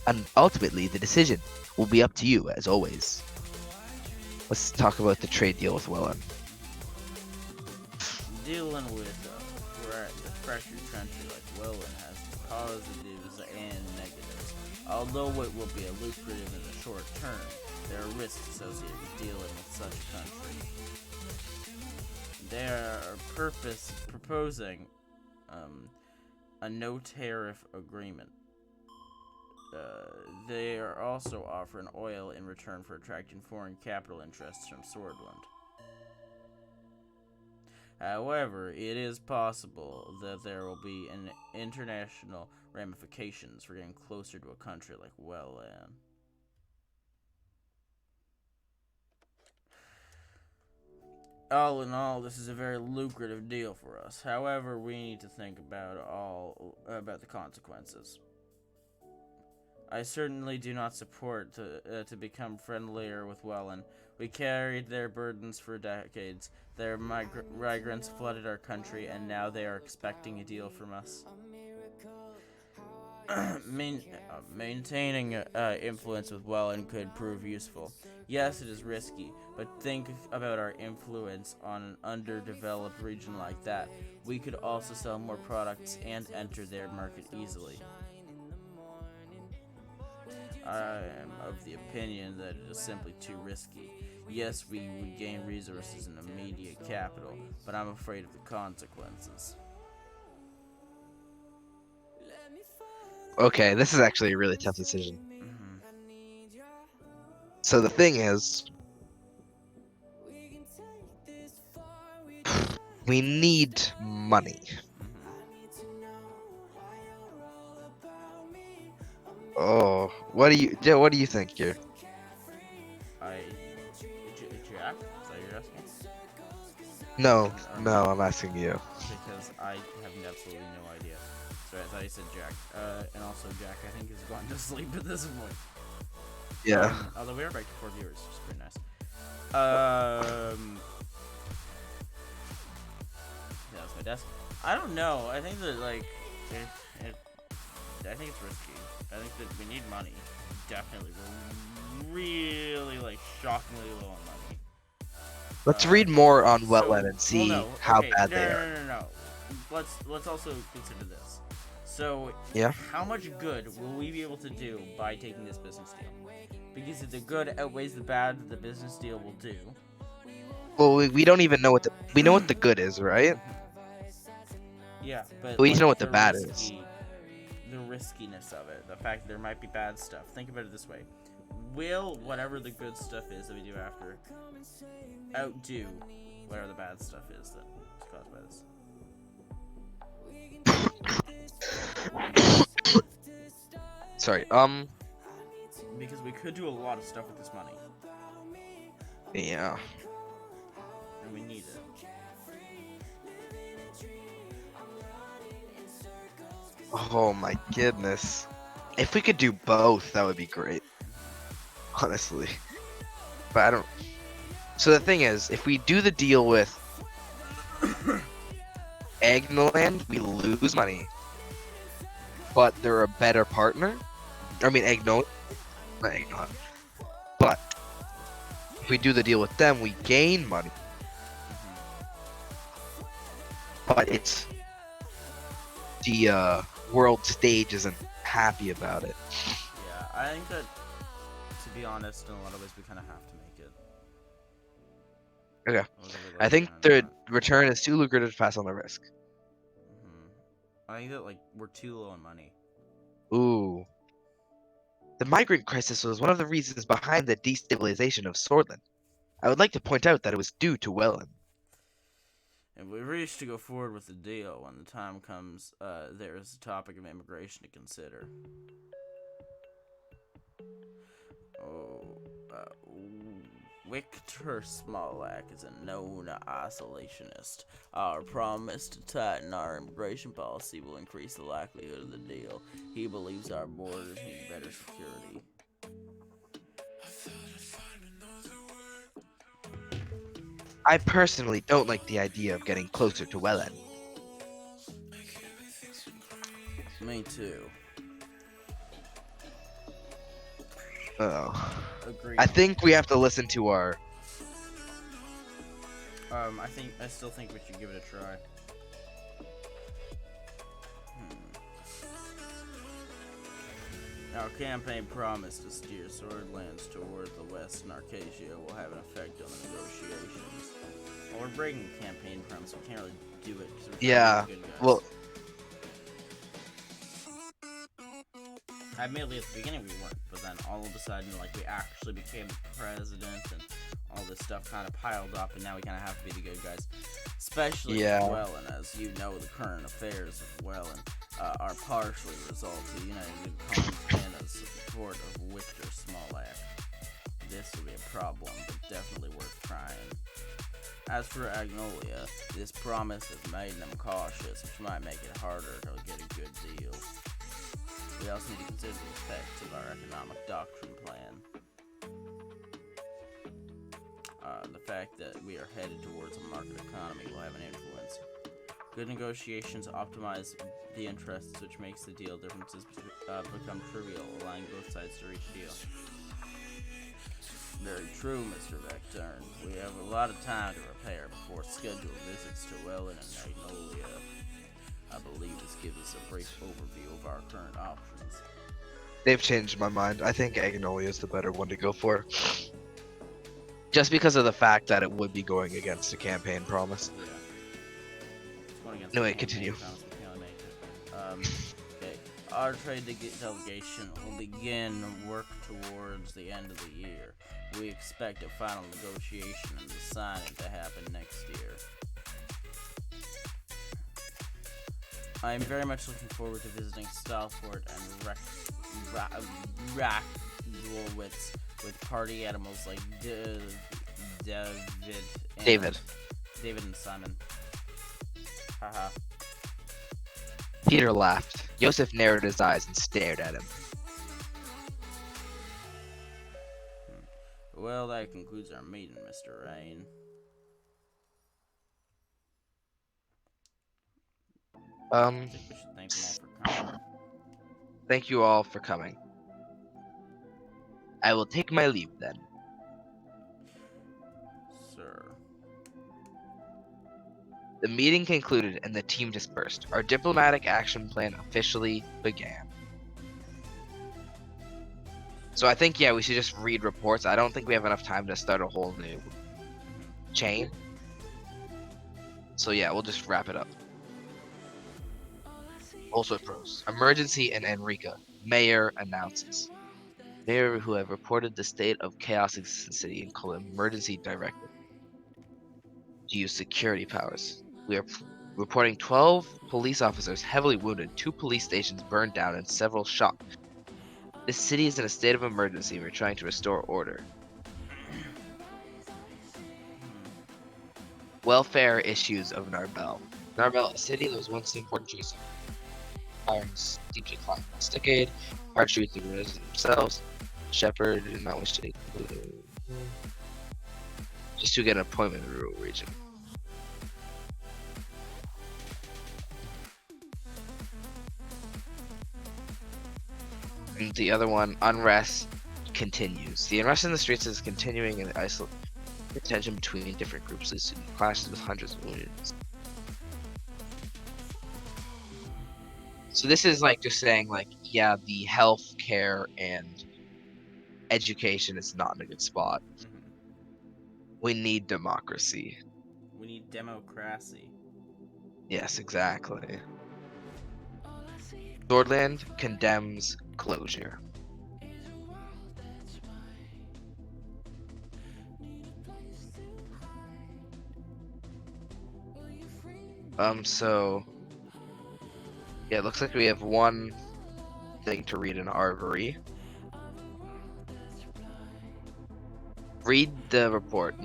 And ultimately, the decision will be up to you, as always. Let's talk about the trade deal with Welland. Dealing with the pressured country like Welland has positives and negatives. Although it will be lucrative in the short term, there are risks associated with dealing with such a country. They are proposing a no-tariff agreement. They are also offering oil in return for attracting foreign capital interests from Swordland. However, it is possible that there will be an international ramifications for getting closer to a country like Welland. All in all, this is a very lucrative deal for us. However, we need to think about the consequences. I certainly do not support to become friendlier with Welland. We carried their burdens for decades. Their migrants flooded our country, and now they are expecting a deal from us. Maintaining influence with Welland could prove useful. Yes, it is risky, but think about our influence on an underdeveloped region like that. We could also sell more products and enter their market easily. I am of the opinion that it is simply too risky. Yes, we would gain resources and immediate capital, but I'm afraid of the consequences. Okay, this is actually a really tough decision. So the thing is, we need money. Oh, what do you think here? Jack? Is that you're asking? No, I'm asking you. Because I have absolutely no idea. Sorry, I thought you said Jack. And also Jack, I think, is going to sleep at this point. Yeah. Although we are back to 4 viewers, which is pretty nice. Yeah, that's my desk. I don't know. I think that, like, I think it's risky. I think that we need money. Definitely. We're really, like, shockingly low on money. Let's read more on Wetland and see how bad they are. No. Let's also consider this. So, Yeah. How much good will we be able to do by taking this business deal? Because if the good outweighs the bad, the business deal will do. Well, we don't even know we know what the good is, right? Yeah, but We need to know what the the bad is. The riskiness of it, the fact that there might be bad stuff. Think about it this way: will whatever the good stuff is that we do after outdo whatever the bad stuff is that is caused by this? Sorry. Because we could do a lot of stuff with this money, Yeah. and we need it. Oh my goodness. If we could do both, that would be great. Honestly. But I don't. So the thing is, if we do the deal with Eggnoland, we lose money, but they're a better partner. I mean, Eggnoland, not Eggnog. But if we do the deal with them, we gain money. But it's the world stage isn't happy about it. Yeah, I think that, to be honest, in a lot of ways, we kind of have to make it. Okay. Whether we I like think it or the not. return is too lucrative to pass on the risk. I think that, like, we're too low on money. Ooh. The migrant crisis was one of the reasons behind the destabilization of Swordland. I would like to point out that it was due to Wellen. If we wish to go forward with the deal, when the time comes, there is a topic of immigration to consider. Victor Smolak is a known isolationist. Our promise to tighten our immigration policy will increase the likelihood of the deal. He believes our borders need better security. I personally don't like the idea of getting closer to Wellen. Me too. Oh. Agreed. I think we have to listen to our... I still think we should give it a try. Our campaign promise to steer Swordlands toward the west and Arcadia will have an effect on the negotiations. Well, we're breaking the campaign promise. We can't really do it because we're trying to be the good guys. well, Admittedly, at the beginning we weren't, but then all of a sudden, like, we actually became president, and all this stuff kind of piled up, and now we kind of have to be the good guys. Especially Yeah. with Wellen, as you know, the current affairs of Wellen are partially a result of the United Canada's support of Victor Smolak. This will be a problem, but definitely worth trying. As for Agnolia, this promise has made them cautious, which might make it harder to get a good deal. We also need to consider the effects of our economic doctrine plan. The fact that we are headed towards a market economy will have an influence. Good negotiations optimize the interests, which makes the deal differences become trivial, allowing both sides to reach a deal. Very true, Mr. Vectern. We have a lot of time to prepare before scheduled visits to Wellen and Magnolia. I believe this gives us a brief overview of our current options. they've changed my mind. I think Agnolia is the better one to go for. Just because of the fact that it would be going against a campaign promise. Yeah. It's going against No, the wait, campaign continue. promise, we can't really make it. Okay. Our trade delegation will begin work towards the end of the year. We expect a final negotiation and the signing to happen next year. I am very much looking forward to visiting Stalfort and Rackdolwitz with party animals like David and Simon. Haha. Peter laughed. Joseph narrowed his eyes and stared at him. Well, that concludes our meeting, Mr. Rain. I think we should thank them all for coming. Thank you all for coming. I will take my leave then. Sir. The meeting concluded and the team dispersed. Our diplomatic action plan officially began. So I think, yeah, we should just read reports. I don't think we have enough time to start a whole new chain. So yeah, we'll just wrap it up. Also pros. Emergency in Enrica. Mayor announces. Mayor who have reported the state of chaos exists in the city and call emergency directive to use security powers. We are reporting 12 police officers heavily wounded, 2 police stations burned down, and several shot. This city is in a state of emergency and we're trying to restore order. Welfare issues of Narbel. Narbel, a city that was once an important choice. Irons deep decline last decade. Hard truth to the residents themselves. Shepherd did not wish to just to get an appointment in the rural region. And the other one, unrest continues. The unrest in the streets is continuing, and the tension between different groups leads to clashes with hundreds of wounded. So this is like just saying like, yeah, the health care and education is not in a good spot. Mhm. We need democracy. We need democracy. Yes, exactly. Swordland condemns closure. So yeah, it looks like we have one thing to read in Arvery. Read the report.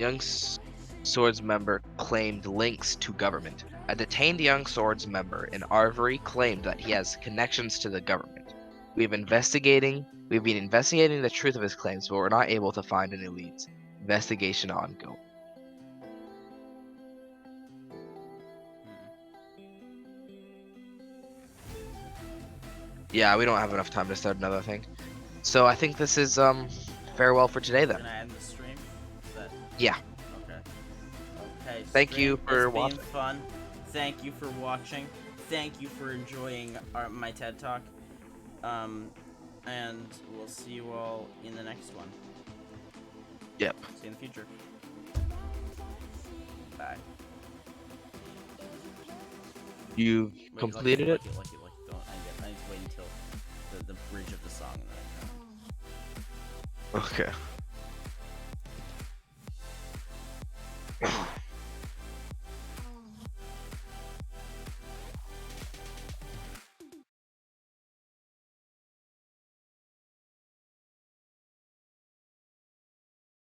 Swords member claimed links to government. A detained young swords member in Arvery claimed that he has connections to the government. We've been investigating the truth of his claims, but we're not able to find any leads. Investigation ongoing. Yeah, we don't have enough time to start another thing. So I think this is farewell for today then. Can I end the stream? Yeah. Okay. Okay. Thank you stream, for it's watching. been fun. Thank you for watching. Thank you for enjoying my TED Talk. And we'll see you all in the next one. Yep. See you in the future. Bye. You Wait, completed it? Lucky, don't end it. I need to wait until the bridge of the song and then I Okay.